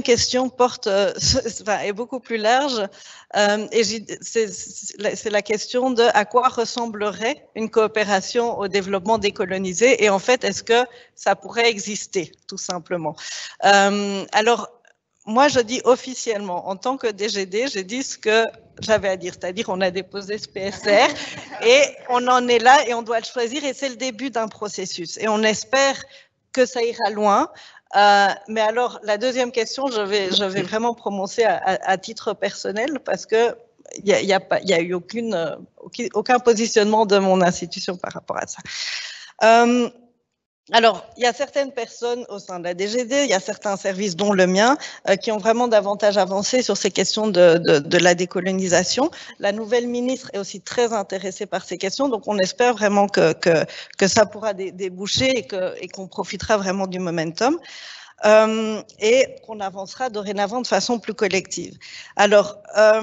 question porte, est beaucoup plus large et c'est la question de à quoi ressemblerait une coopération au développement décolonisé et en fait, est-ce que ça pourrait exister, tout simplement. Alors, moi, je dis officiellement, en tant que DGD, j'ai dit ce que j'avais à dire, c'est-à-dire on a déposé ce PSR et on en est là et on doit le choisir et c'est le début d'un processus et on espère que ça ira loin. Mais alors, la deuxième question, je vais vraiment prononcer à titre personnel parce que il y a eu aucun positionnement de mon institution par rapport à ça. Alors, il y a certaines personnes au sein de la DGD, il y a certains services, dont le mien, qui ont vraiment davantage avancé sur ces questions de la décolonisation. La nouvelle ministre est aussi très intéressée par ces questions, donc on espère vraiment que ça pourra déboucher et qu'on profitera vraiment du momentum. Et qu'on avancera dorénavant de façon plus collective. Alors, à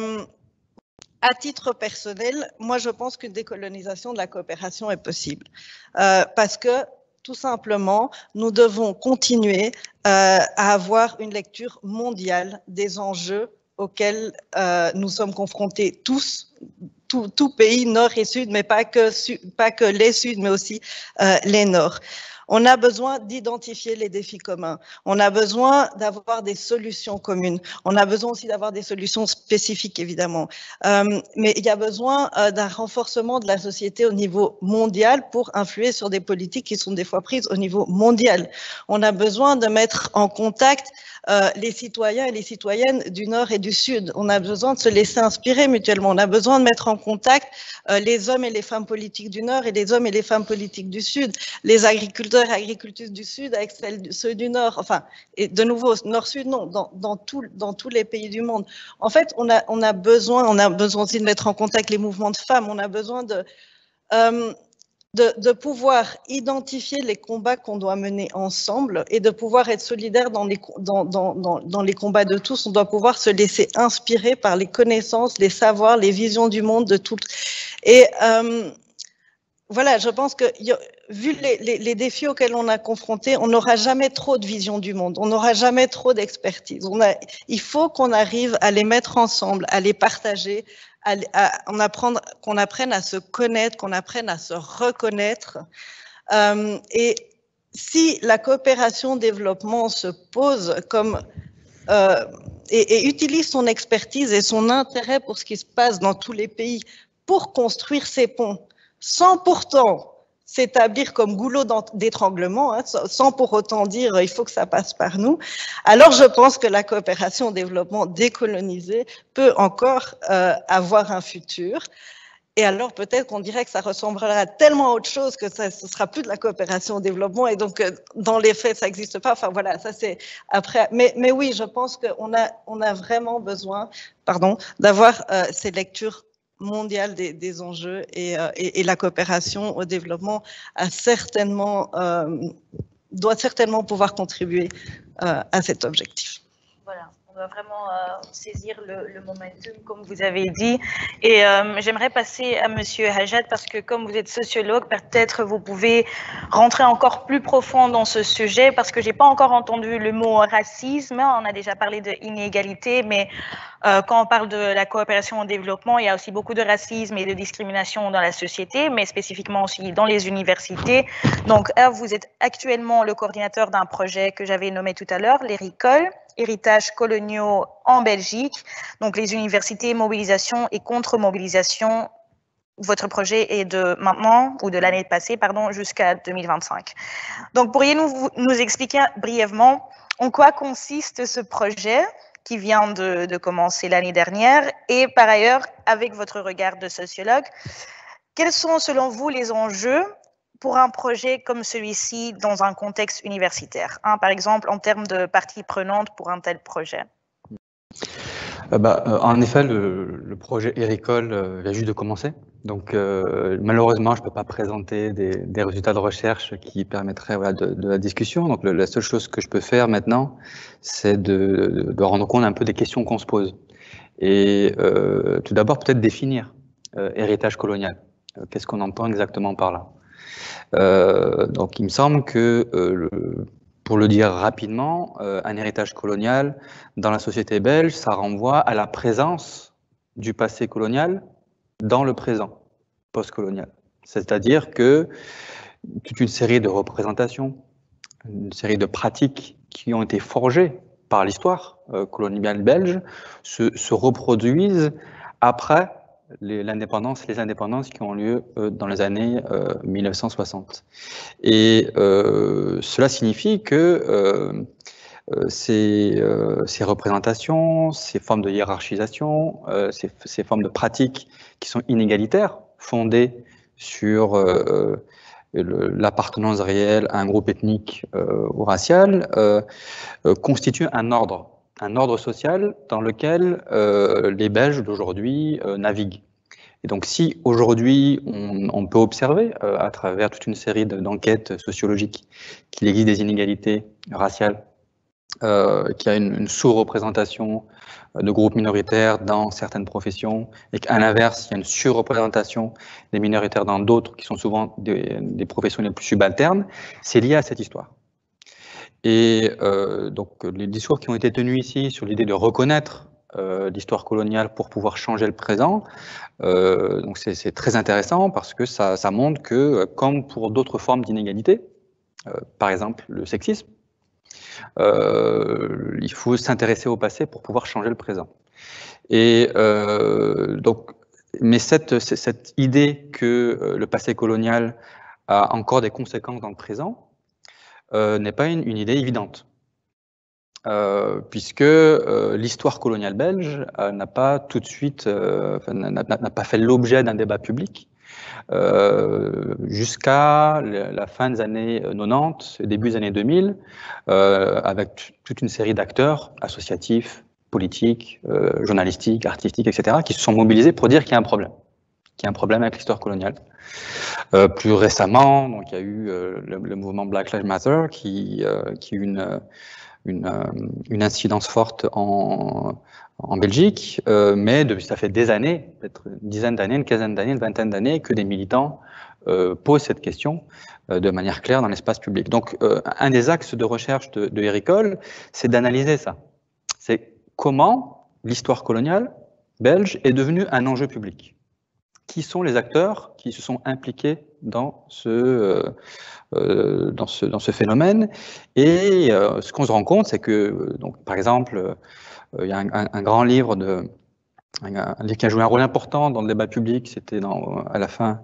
titre personnel, moi je pense qu'une décolonisation de la coopération est possible. Parce que tout simplement, nous devons continuer à avoir une lecture mondiale des enjeux auxquels nous sommes confrontés tous, tout pays, nord et sud, mais pas que les sud, mais aussi les nord. On a besoin d'identifier les défis communs. On a besoin d'avoir des solutions communes. On a besoin aussi d'avoir des solutions spécifiques, évidemment. Mais il y a besoin d'un renforcement de la société au niveau mondial pour influer sur des politiques qui sont des fois prises au niveau mondial. On a besoin de mettre en contact les citoyens et les citoyennes du Nord et du Sud. On a besoin de se laisser inspirer mutuellement. On a besoin de mettre en contact les hommes et les femmes politiques du Nord et les hommes et les femmes politiques du Sud, les agriculteurs et agricultrices du Sud avec ceux du Nord. Enfin, et de nouveau, Nord-Sud, non, dans tous les pays du monde. En fait, on a besoin aussi de mettre en contact les mouvements de femmes. On a besoin de pouvoir identifier les combats qu'on doit mener ensemble et de pouvoir être solidaire dans les combats de tous. On doit pouvoir se laisser inspirer par les connaissances, les savoirs, les visions du monde de toutes. Et voilà, je pense que vu les défis auxquels on a confronté, on n'aura jamais trop de vision du monde, on n'aura jamais trop d'expertise. Il faut qu'on arrive à les mettre ensemble, à les partager, qu'on apprenne à se connaître, qu'on apprenne à se reconnaître. Et si la coopération-développement se pose comme et utilise son expertise et son intérêt pour ce qui se passe dans tous les pays pour construire ces ponts, sans pourtant s'établir comme goulot d'étranglement, hein, sans pour autant dire il faut que ça passe par nous, alors je pense que la coopération au développement décolonisée peut encore avoir un futur. Et alors peut-être qu'on dirait que ça ressemblera tellement à autre chose que ce sera plus de la coopération au développement et donc dans les faits ça n'existe pas. Enfin voilà, ça c'est après. Mais oui, je pense qu'on a vraiment besoin, d'avoir ces lectures mondiale des enjeux et la coopération au développement doit certainement pouvoir contribuer à cet objectif. Voilà, on doit vraiment saisir le momentum, comme vous avez dit. Et j'aimerais passer à Monsieur Hajat, parce que comme vous êtes sociologue, peut-être vous pouvez rentrer encore plus profond dans ce sujet, parce que je n'ai pas encore entendu le mot racisme. On a déjà parlé d'inégalité, mais quand on parle de la coopération au développement, il y a aussi beaucoup de racisme et de discrimination dans la société, mais spécifiquement aussi dans les universités. Donc, vous êtes actuellement le coordinateur d'un projet que j'avais nommé tout à l'heure, l'ERICOL, Héritages coloniaux en Belgique. Donc, les universités, mobilisation et contre-mobilisation. Votre projet est de maintenant, ou de l'année passée, pardon, jusqu'à 2025. Donc, pourriez-vous nous expliquer brièvement en quoi consiste ce projet qui vient de commencer l'année dernière. Et par ailleurs, avec votre regard de sociologue, quels sont selon vous les enjeux pour un projet comme celui-ci dans un contexte universitaire, hein, par exemple en termes de parties prenantes pour un tel projet? En effet, le projet Ericole vient juste de commencer. Donc, malheureusement, je ne peux pas présenter des résultats de recherche qui permettraient de la discussion. Donc, la seule chose que je peux faire maintenant, c'est de rendre compte un peu des questions qu'on se pose. Et tout d'abord, peut-être définir héritage colonial. Qu'est-ce qu'on entend exactement par là? Donc, il me semble que pour le dire rapidement, un héritage colonial dans la société belge, ça renvoie à la présence du passé colonial dans le présent post-colonial. C'est-à-dire que toute une série de représentations, une série de pratiques qui ont été forgées par l'histoire coloniale belge se reproduisent après les indépendances qui ont lieu dans les années 1960. Et cela signifie que ces représentations, ces formes de hiérarchisation, ces formes de pratiques qui sont inégalitaires, fondées sur l'appartenance réelle à un groupe ethnique ou racial, constituent un ordre social dans lequel les Belges d'aujourd'hui naviguent. Et donc si aujourd'hui on peut observer à travers toute une série d'enquêtes sociologiques qu'il existe des inégalités raciales, qu'il y a une sous-représentation de groupes minoritaires dans certaines professions et qu'à l'inverse, il y a une surreprésentation des minoritaires dans d'autres qui sont souvent des professions les plus subalternes, c'est lié à cette histoire. Et donc les discours qui ont été tenus ici sur l'idée de reconnaître l'histoire coloniale pour pouvoir changer le présent, donc c'est très intéressant parce que ça montre que, comme pour d'autres formes d'inégalité, par exemple le sexisme, il faut s'intéresser au passé pour pouvoir changer le présent. Et donc, mais cette idée que le passé colonial a encore des conséquences dans le présent n'est pas une idée évidente. Puisque l'histoire coloniale belge n'a pas tout de suite, n'a pas fait l'objet d'un débat public jusqu'à la fin des années 90, début des années 2000, avec toute une série d'acteurs associatifs, politiques, journalistiques, artistiques, etc., qui se sont mobilisés pour dire qu'il y a un problème avec l'histoire coloniale. Plus récemment, donc, il y a eu le mouvement Black Lives Matter qui a eu une incidence forte en Belgique, mais ça fait des années, peut-être une dizaine d'années, une quinzaine d'années, une vingtaine d'années, que des militants posent cette question de manière claire dans l'espace public. Donc, un des axes de recherche de Ericole, c'est d'analyser ça. C'est comment l'histoire coloniale belge est devenue un enjeu public. Qui sont les acteurs qui se sont impliqués dans ce phénomène. Et ce qu'on se rend compte, c'est que, donc, par exemple, il y a un grand livre, un livre qui a joué un rôle important dans le débat public, c'était à la fin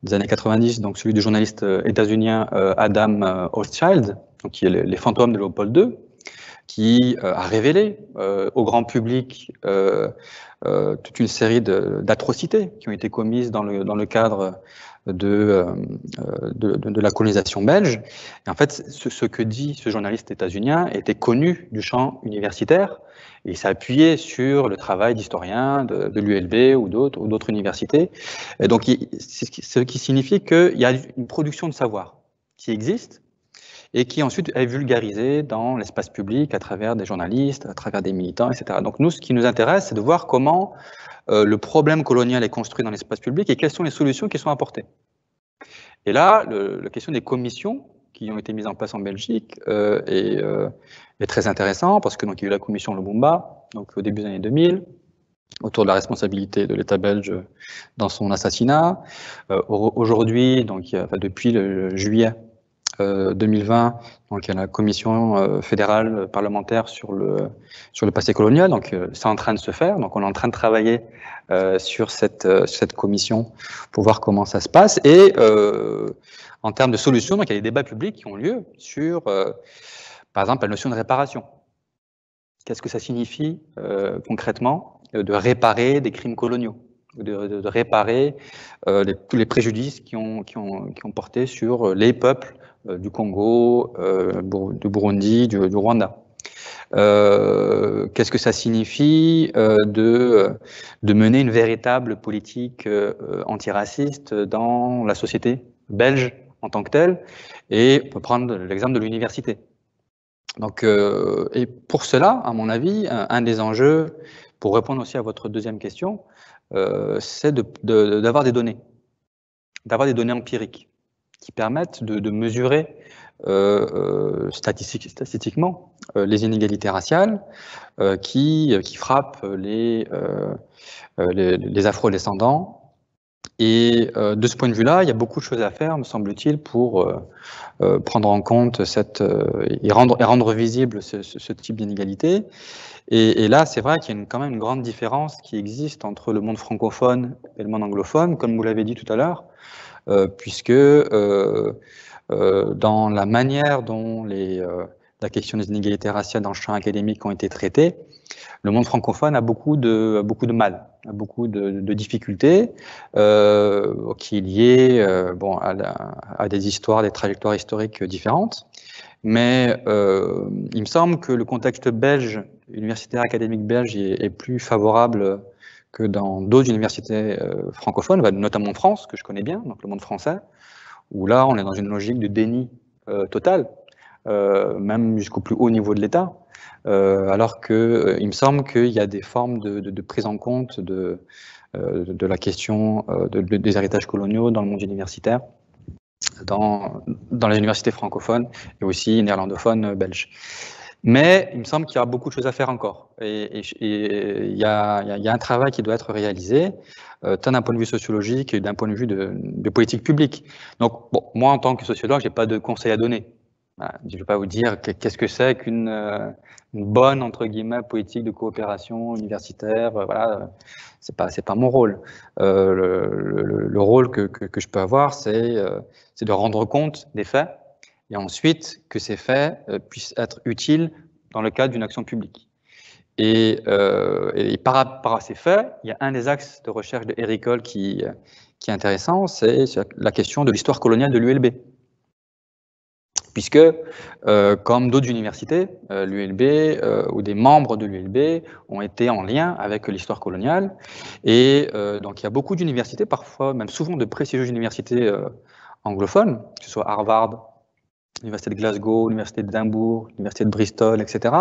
des années 90, donc celui du journaliste états-unien Adam Hochschild, donc qui est Les fantômes de Léopold II, qui a révélé au grand public toute une série d'atrocités qui ont été commises dans le cadre de la colonisation belge. Et en fait, ce que dit ce journaliste états-unien était connu du champ universitaire et il s'est appuyé sur le travail d'historiens de l'ULB ou d'autres universités. Et donc, ce qui signifie qu'il y a une production de savoir qui existe et qui ensuite est vulgarisée dans l'espace public à travers des journalistes, à travers des militants, etc. Donc nous, ce qui nous intéresse, c'est de voir comment le problème colonial est construit dans l'espace public et quelles sont les solutions qui sont apportées. Et là, la question des commissions qui ont été mises en place en Belgique est très intéressant parce que donc il y a eu la commission Lumumba, donc au début des années 2000, autour de la responsabilité de l'État belge dans son assassinat. Aujourd'hui, donc depuis le juillet 2020, donc il y a la commission fédérale parlementaire sur le passé colonial, donc c'est en train de se faire, donc on est en train de travailler sur cette commission pour voir comment ça se passe, et en termes de solutions, donc il y a des débats publics qui ont lieu sur, par exemple, la notion de réparation. Qu'est-ce que ça signifie concrètement de réparer des crimes coloniaux, de réparer tous les préjudices qui ont porté sur les peuples du Congo, du Burundi, du Rwanda. Qu'est-ce que ça signifie de mener une véritable politique antiraciste dans la société belge en tant que telle? Et on peut prendre l'exemple de l'université. Donc, et pour cela, à mon avis, un des enjeux, pour répondre aussi à votre deuxième question, c'est d'avoir des données empiriques qui permettent de mesurer statistiquement les inégalités raciales qui frappent les afro-descendants. Et de ce point de vue-là, il y a beaucoup de choses à faire, me semble-t-il, pour prendre en compte et rendre visible ce type d'inégalité. Et là, c'est vrai qu'il y a quand même une grande différence qui existe entre le monde francophone et le monde anglophone, comme vous l'avez dit tout à l'heure, puisque dans la manière dont la question des inégalités raciales dans le champ académique ont été traitées, le monde francophone a beaucoup de mal, a beaucoup de difficultés qui est liées à des histoires, des trajectoires historiques différentes. Mais il me semble que le contexte belge, universitaire académique belge, est plus favorable que dans d'autres universités francophones, notamment en France, que je connais bien, donc le monde français, où là, on est dans une logique de déni total, même jusqu'au plus haut niveau de l'État, alors que il me semble qu'il y a des formes de prise en compte de la question des héritages coloniaux dans le monde universitaire, dans les universités francophones et aussi néerlandophones belges. Mais il me semble qu'il y a beaucoup de choses à faire encore. Et il y a un travail qui doit être réalisé, tant d'un point de vue sociologique que d'un point de vue de politique publique. Donc, bon, moi, en tant que sociologue, je n'ai pas de conseils à donner. Voilà, je ne vais pas vous dire qu'est-ce que c'est qu'une bonne, entre guillemets, politique de coopération universitaire. Voilà, c'est pas mon rôle. Le rôle que je peux avoir, c'est de rendre compte des faits, et ensuite que ces faits puissent être utiles dans le cadre d'une action publique. Et par rapport à ces faits, il y a un des axes de recherche de Eric Hall qui est intéressant, c'est la question de l'histoire coloniale de l'ULB. Puisque, comme d'autres universités, l'ULB ou des membres de l'ULB ont été en lien avec l'histoire coloniale. Et donc, il y a beaucoup d'universités, parfois, même souvent de prestigieuses universités anglophones, que ce soit Harvard, l'Université de Glasgow, l'Université d'Édimbourg, l'Université de Bristol, etc.,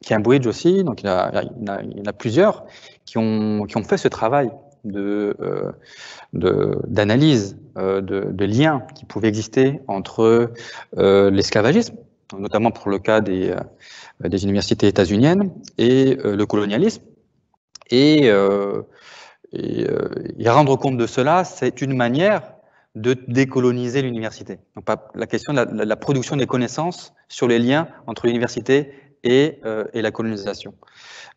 Cambridge aussi, donc il y en a plusieurs qui ont fait ce travail d'analyse, de liens qui pouvaient exister entre l'esclavagisme, notamment pour le cas des universités états-uniennes, et le colonialisme. Et rendre compte de cela, c'est une manière de décoloniser l'université. Donc, la question de la production des connaissances sur les liens entre l'université et la colonisation.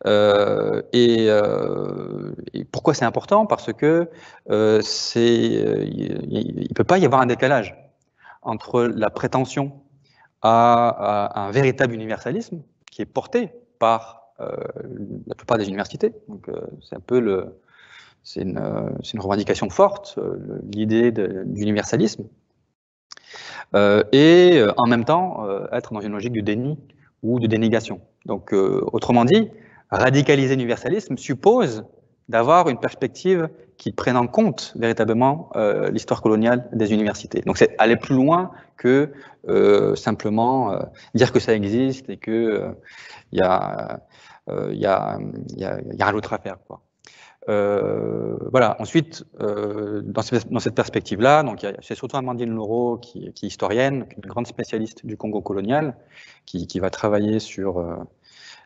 Et pourquoi c'est important? Parce que il ne peut pas y avoir un décalage entre la prétention à un véritable universalisme qui est porté par la plupart des universités. Donc, c'est un peu c'est une revendication forte, l'idée d'universalisme, et en même temps être dans une logique du déni ou de dénégation. Donc, autrement dit, radicaliser l'universalisme suppose d'avoir une perspective qui prenne en compte véritablement l'histoire coloniale des universités. Donc, c'est aller plus loin que simplement dire que ça existe et que y a rien d'autre à faire, quoi. Voilà. Ensuite, dans cette perspective-là, donc c'est surtout Amandine Leroux qui est historienne, une grande spécialiste du Congo colonial, qui va travailler sur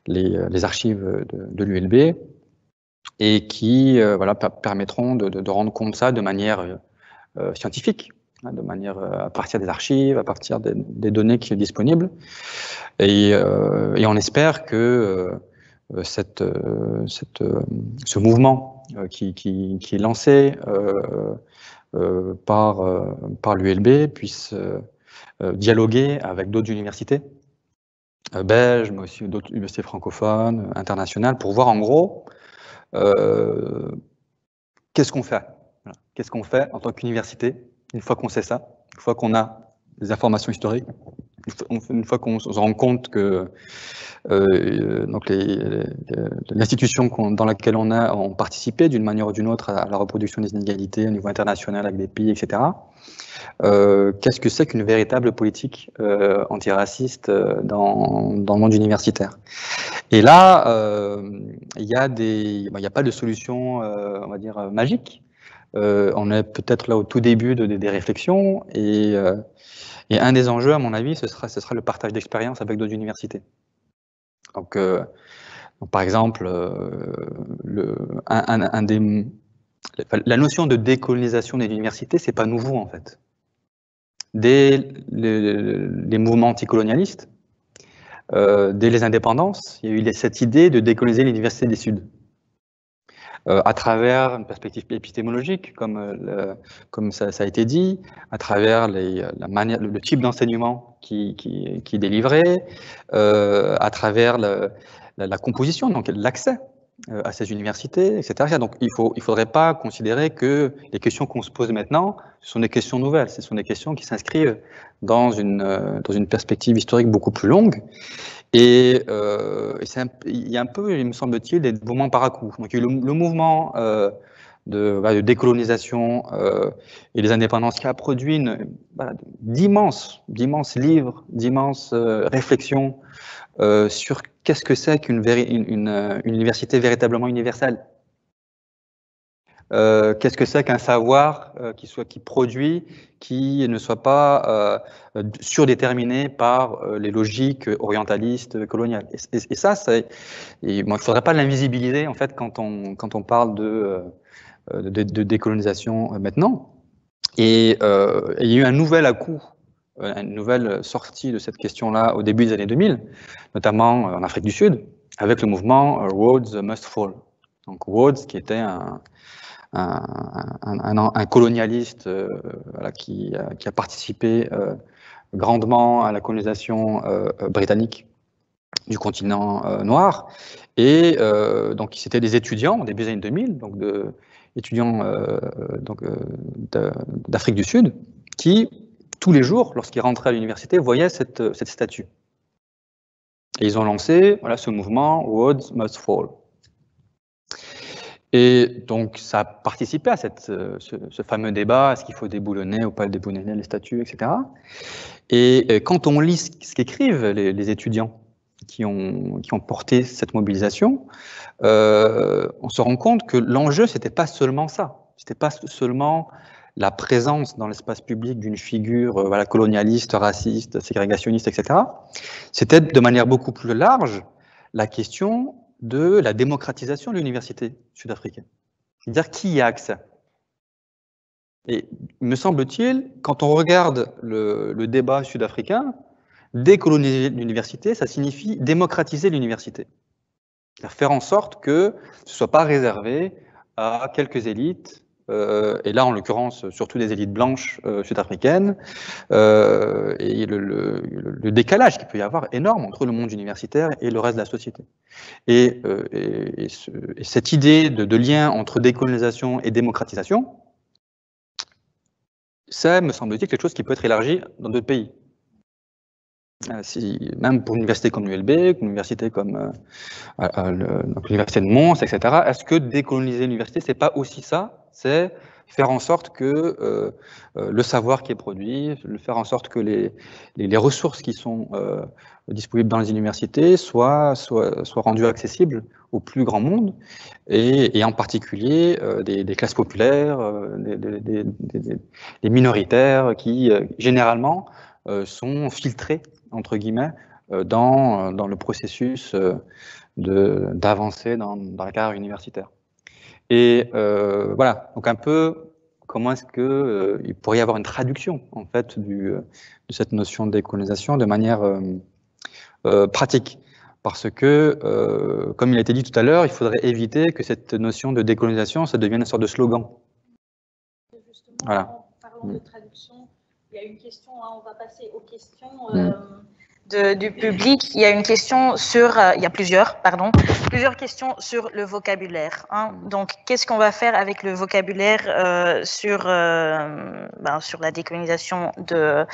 les archives de l'ULB et qui voilà, permettront de rendre compte de ça de manière scientifique, hein, de manière à partir des archives, à partir des données qui sont disponibles. Et on espère que ce mouvement qui est lancé par l'ULB puisse dialoguer avec d'autres universités belges, mais aussi d'autres universités francophones, internationales, pour voir en gros qu'est-ce qu'on fait. Voilà. Qu'est-ce qu'on fait en tant qu'université, une fois qu'on sait ça, une fois qu'on a des informations historiques, une fois qu'on se rend compte que donc l'institution dans laquelle on a ont participé d'une manière ou d'une autre à la reproduction des inégalités au niveau international avec des pays, etc. Qu'est-ce que c'est qu'une véritable politique antiraciste dans le monde universitaire? Et là, il y a pas de solution, on va dire, magique. On est peut-être là au tout début des réflexions et un des enjeux, à mon avis, ce sera le partage d'expériences avec d'autres universités. Donc, par exemple, la notion de décolonisation des universités, c'est pas nouveau en fait. Dès les mouvements anticolonialistes, dès les indépendances, il y a eu cette idée de décoloniser l'université des Suds. À travers une perspective épistémologique, comme ça a été dit, à travers le type d'enseignement qui est délivré, à travers la composition, donc l'accès à ces universités, etc. Donc il faudrait pas considérer que les questions qu'on se pose maintenant, ce sont des questions nouvelles, ce sont des questions qui s'inscrivent dans une perspective historique beaucoup plus longue. Et il y a un peu, il me semble-t-il, des mouvements par à coup. Donc il y a eu le mouvement de décolonisation et des indépendances qui a produit d'immenses livres, d'immenses réflexions sur qu'est-ce que c'est qu'une université véritablement universelle. Qu'est-ce que c'est qu'un savoir qui produit, qui ne soit pas surdéterminé par les logiques orientalistes coloniales. Et ça, il ne faudrait pas l'invisibiliser en fait quand on parle de décolonisation maintenant. Et il y a eu un nouvel à-coup, une nouvelle sortie de cette question-là au début des années 2000, notamment en Afrique du Sud, avec le mouvement Rhodes Must Fall. Donc Rhodes, qui était un colonialiste voilà, qui a participé grandement à la colonisation britannique du continent noir. Et donc, c'était des étudiants au début des années 2000, donc étudiants d'Afrique du Sud, qui, tous les jours, lorsqu'ils rentraient à l'université, voyaient cette statue. Et ils ont lancé ce mouvement Rhodes Must Fall. Et donc, ça a participé à ce fameux débat, est-ce qu'il faut déboulonner ou pas déboulonner les statues, etc. Et quand on lit ce qu'écrivent les étudiants qui ont porté cette mobilisation, on se rend compte que l'enjeu, c'était pas seulement ça. C'était pas seulement la présence dans l'espace public d'une figure colonialiste, raciste, ségrégationniste, etc. C'était de manière beaucoup plus large la question de la démocratisation de l'université sud-africaine. C'est-à-dire qui y a accès. Et me semble-t-il, quand on regarde le débat sud-africain, décoloniser l'université, ça signifie démocratiser l'université. Faire en sorte que ce ne soit pas réservé à quelques élites, et là en l'occurrence surtout des élites blanches sud-africaines, et le décalage qu'il peut y avoir énorme entre le monde universitaire et le reste de la société. Et cette idée de lien entre décolonisation et démocratisation, c'est, me semble-t-il, quelque chose qui peut être élargi dans d'autres pays. Même pour une université comme l'ULB, une université comme l'université de Mons, etc. Est-ce que décoloniser l'université, c'est pas aussi ça? C'est faire en sorte que le savoir qui est produit, faire en sorte que les ressources qui sont disponibles dans les universités soient rendues accessibles au plus grand monde, et en particulier des classes populaires, des minoritaires qui généralement sont filtrés entre guillemets, dans le processus d'avancée dans la carrière universitaire. Et voilà, donc un peu comment est-ce qu'il pourrait y avoir une traduction en fait de cette notion de décolonisation de manière pratique. Parce que, comme il a été dit tout à l'heure, il faudrait éviter que cette notion de décolonisation, ça devienne une sorte de slogan. Justement, voilà. En parlant de traduction, il y a une question, hein, on va passer aux questions. du public. Il y a une question sur, il y a plusieurs questions sur le vocabulaire. Hein. Donc, qu'est-ce qu'on va faire avec le vocabulaire sur la décolonisation de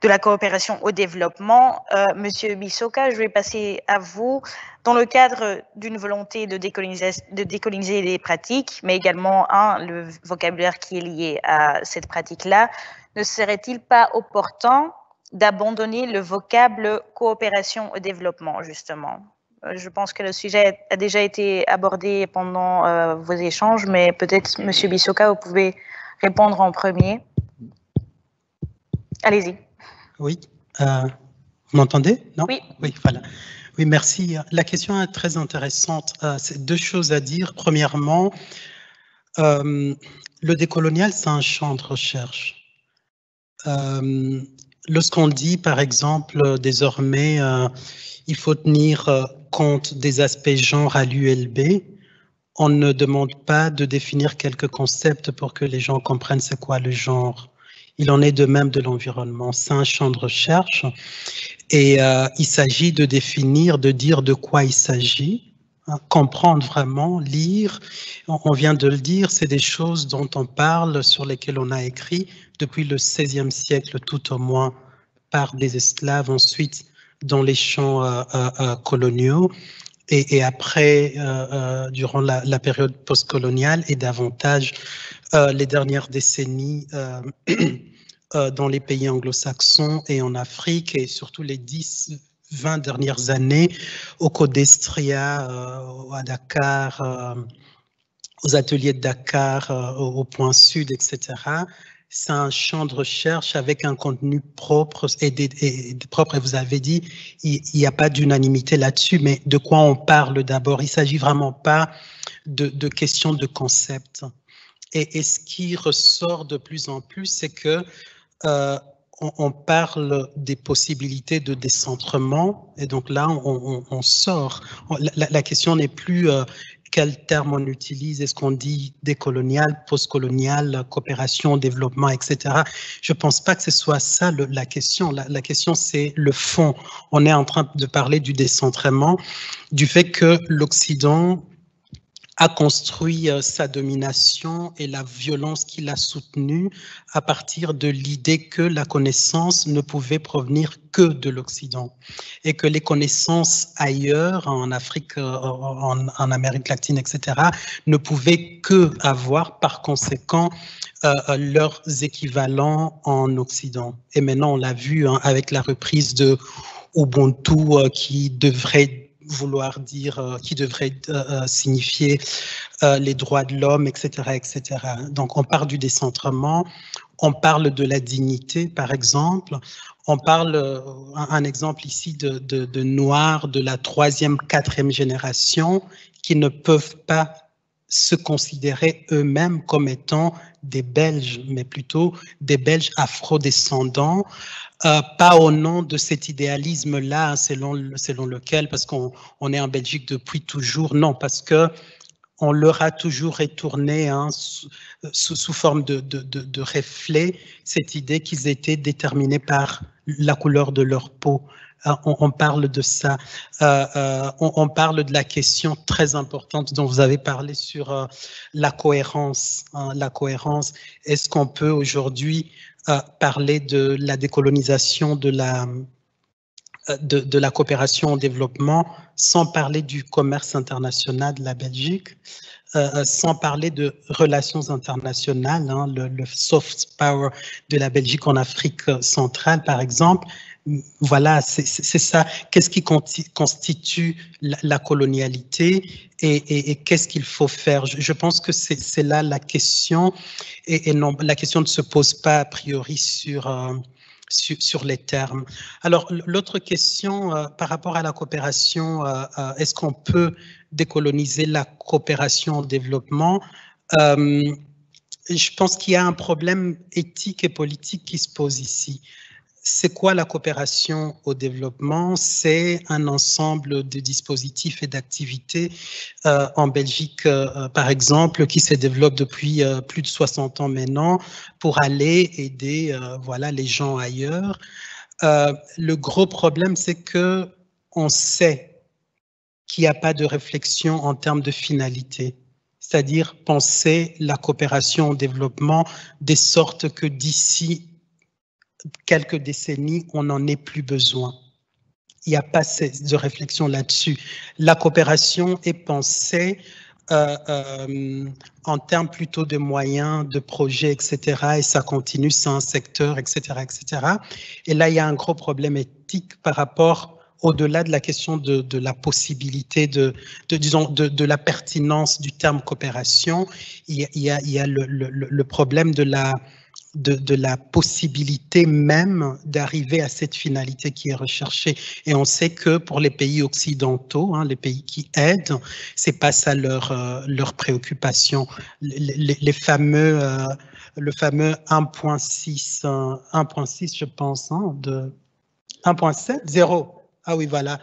la coopération au développement? Monsieur Bisoka, je vais passer à vous. Dans le cadre d'une volonté de décoloniser les pratiques, mais également le vocabulaire qui est lié à cette pratique-là, ne serait-il pas opportun d'abandonner le vocable coopération au développement, justement? Je pense que le sujet a déjà été abordé pendant vos échanges, mais peut-être, Monsieur Bisoka, vous pouvez répondre en premier. Allez-y. Oui, vous m'entendez? Non? Oui. Oui, voilà. Oui, merci. La question est très intéressante. C'est deux choses à dire. Premièrement, le décolonial, c'est un champ de recherche. Lorsqu'on dit, par exemple, désormais, il faut tenir compte des aspects genre à l'ULB, on ne demande pas de définir quelques concepts pour que les gens comprennent c'est quoi le genre. Il en est de même de l'environnement. C'est un champ de recherche et il s'agit de définir, de dire de quoi il s'agit, hein, comprendre vraiment, lire. On vient de le dire, c'est des choses dont on parle, sur lesquelles on a écrit depuis le XVIe siècle, tout au moins, par des esclaves, ensuite dans les champs coloniaux. Et après, durant la période postcoloniale et davantage les dernières décennies dans les pays anglo-saxons et en Afrique, et surtout les 10-20 dernières années au Codestria, à Dakar, aux ateliers de Dakar, au Point Sud, etc. C'est un champ de recherche avec un contenu propre et vous avez dit, il n'y a pas d'unanimité là-dessus, mais de quoi on parle d'abord? Il ne s'agit vraiment pas de questions de concept. Et ce qui ressort de plus en plus, c'est que on parle des possibilités de décentrement, et donc là, on sort. La question n'est plus quel terme on utilise, est-ce qu'on dit décolonial, postcolonial, coopération, développement, etc. Je ne pense pas que ce soit ça la question. La question, c'est le fond. On est en train de parler du décentrement, du fait que l'Occident a construit sa domination et la violence qu'il a soutenue à partir de l'idée que la connaissance ne pouvait provenir que de l'Occident et que les connaissances ailleurs, en Afrique, en Amérique latine, etc., ne pouvaient que avoir par conséquent leurs équivalents en Occident. Et maintenant, on l'a vu hein, avec la reprise de Ubuntu qui devrait vouloir dire, qui devrait signifier les droits de l'homme, etc., etc. Donc, on parle du décentrement, on parle de la dignité, par exemple. On parle, un exemple ici de Noirs de la 3e, 4e génération qui ne peuvent pas se considérer eux-mêmes comme étant des Belges, mais plutôt des Belges afro-descendants, pas au nom de cet idéalisme-là, selon lequel, parce qu'on est en Belgique depuis toujours, non, parce que on leur a toujours retourné hein, sous forme de reflet cette idée qu'ils étaient déterminés par la couleur de leur peau. On parle de ça. On parle de la question très importante dont vous avez parlé sur la cohérence. Hein, la cohérence. Est-ce qu'on peut aujourd'hui parler de la décolonisation de la coopération au développement sans parler du commerce international de la Belgique, sans parler de relations internationales, hein, le soft power de la Belgique en Afrique centrale, par exemple. Voilà, c'est ça. Qu'est-ce qui constitue la colonialité et qu'est-ce qu'il faut faire? Je pense que c'est là la question et non, la question ne se pose pas a priori sur les termes. Alors, l'autre question par rapport à la coopération, est-ce qu'on peut décoloniser la coopération au développement? Je pense qu'il y a un problème éthique et politique qui se pose ici. C'est quoi la coopération au développement? C'est un ensemble de dispositifs et d'activités en Belgique, par exemple, qui se développent depuis plus de 60 ans maintenant pour aller aider voilà, les gens ailleurs. Le gros problème, c'est que on sait qu'il n'y a pas de réflexion en termes de finalité, c'est-à-dire penser la coopération au développement de sorte que d'ici quelques décennies, on n'en ait plus besoin. Il n'y a pas de réflexion là-dessus. La coopération est pensée en termes plutôt de moyens, de projets, etc. Et ça continue, c'est un secteur, etc., etc. Et là, il y a un gros problème éthique par rapport, au-delà de la question de la possibilité, disons, de la pertinence du terme coopération. Il y a le problème de la possibilité même d'arriver à cette finalité qui est recherchée. Et on sait que pour les pays occidentaux, les pays qui aident, c'est pas ça leur préoccupation. Le fameux 1.6, je pense, de 1.7, 0. Ah oui, voilà.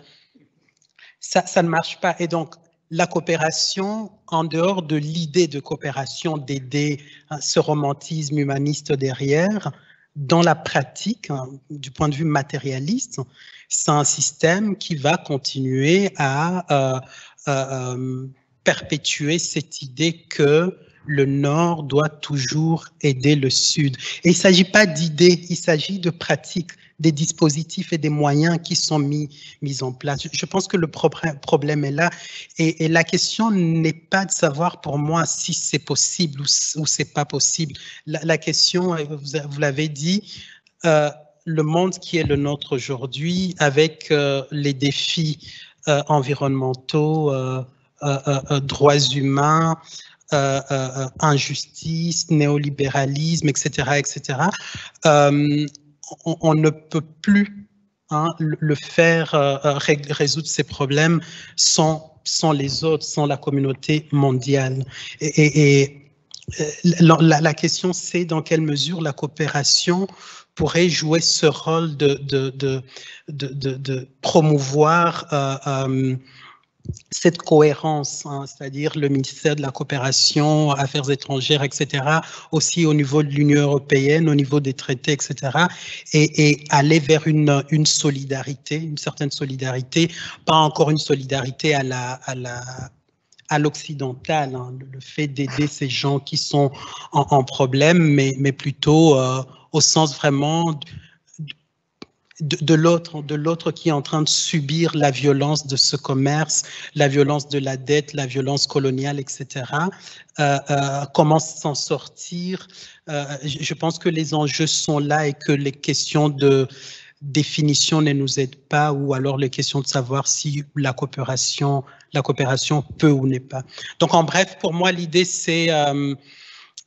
Ça ne marche pas. Et donc, la coopération, en dehors de l'idée de coopération, d'aider ce romantisme humaniste derrière, dans la pratique, du point de vue matérialiste, c'est un système qui va continuer à perpétuer cette idée que le Nord doit toujours aider le Sud. Et il ne s'agit pas d'idées, il s'agit de pratiques, des dispositifs et des moyens qui sont mis en place. Je pense que le problème est là. Et la question n'est pas de savoir pour moi si c'est possible ou c'est pas possible. La question, vous l'avez dit, le monde qui est le nôtre aujourd'hui, avec les défis environnementaux, droits humains, injustice, néolibéralisme, etc., etc., on ne peut plus le faire résoudre ces problèmes sans les autres, sans la communauté mondiale. Et la question, c'est dans quelle mesure la coopération pourrait jouer ce rôle de promouvoir cette cohérence, c'est-à-dire le ministère de la Coopération, Affaires étrangères, etc., aussi au niveau de l'Union européenne, au niveau des traités, etc., et aller vers une solidarité, une certaine solidarité, pas encore une solidarité à l'occidental, le fait d'aider ces gens qui sont en problème, mais plutôt au sens vraiment de l'autre qui est en train de subir la violence de ce commerce, la violence de la dette, la violence coloniale, etc. Comment s'en sortir? Je pense que les enjeux sont là et que les questions de définition ne nous aident pas, ou alors les questions de savoir si la coopération peut ou n'est pas. Donc en bref, pour moi, l'idée c'est,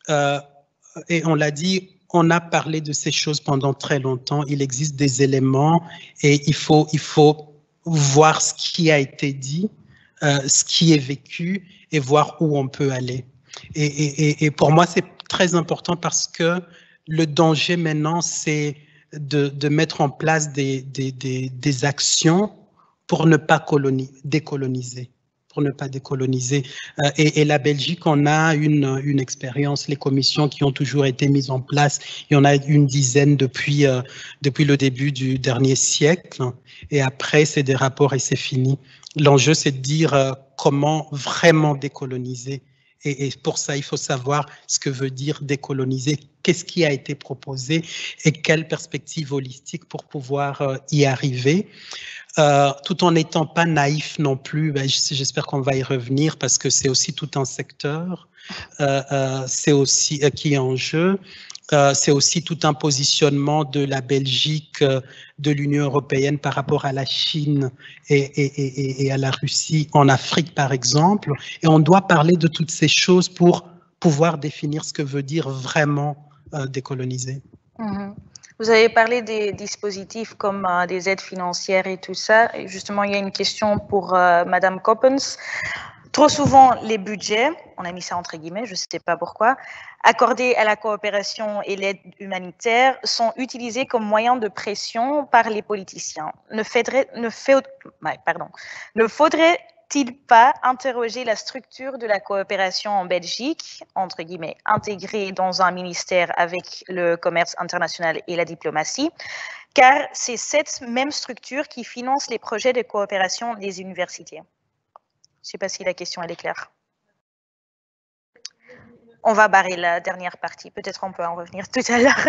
et on l'a dit, on a parlé de ces choses pendant très longtemps. Il existe des éléments et il faut voir ce qui a été dit, ce qui est vécu et voir où on peut aller. Et pour moi, c'est très important parce que le danger maintenant, c'est de mettre en place des actions pour ne pas décoloniser. Pour ne pas décoloniser. Et la Belgique, on a une expérience, les commissions qui ont toujours été mises en place, il y en a une dizaine depuis le début du dernier siècle, et après c'est des rapports et c'est fini. L'enjeu c'est de dire comment vraiment décoloniser, et pour ça il faut savoir ce que veut dire décoloniser, qu'est-ce qui a été proposé et quelle perspective holistique pour pouvoir y arriver. Tout en n'étant pas naïf non plus, j'espère qu'on va y revenir parce que c'est aussi tout un secteur c'est aussi qui est en jeu. C'est aussi tout un positionnement de la Belgique, de l'Union européenne par rapport à la Chine et à la Russie en Afrique, par exemple. Et on doit parler de toutes ces choses pour pouvoir définir ce que veut dire vraiment décoloniser. Mm-hmm. Vous avez parlé des dispositifs comme des aides financières et tout ça. Et justement, il y a une question pour Madame Coppens. Trop souvent, les budgets, on a mis ça entre guillemets, je ne sais pas pourquoi, accordés à la coopération et l'aide humanitaire sont utilisés comme moyen de pression par les politiciens. Ne faudrait-il pas interroger la structure de la coopération en Belgique, entre guillemets, intégrée dans un ministère avec le commerce international et la diplomatie, car c'est cette même structure qui finance les projets de coopération des universités. Je ne sais pas si la question elle est claire. On va barrer la dernière partie. Peut-être on peut en revenir tout à l'heure.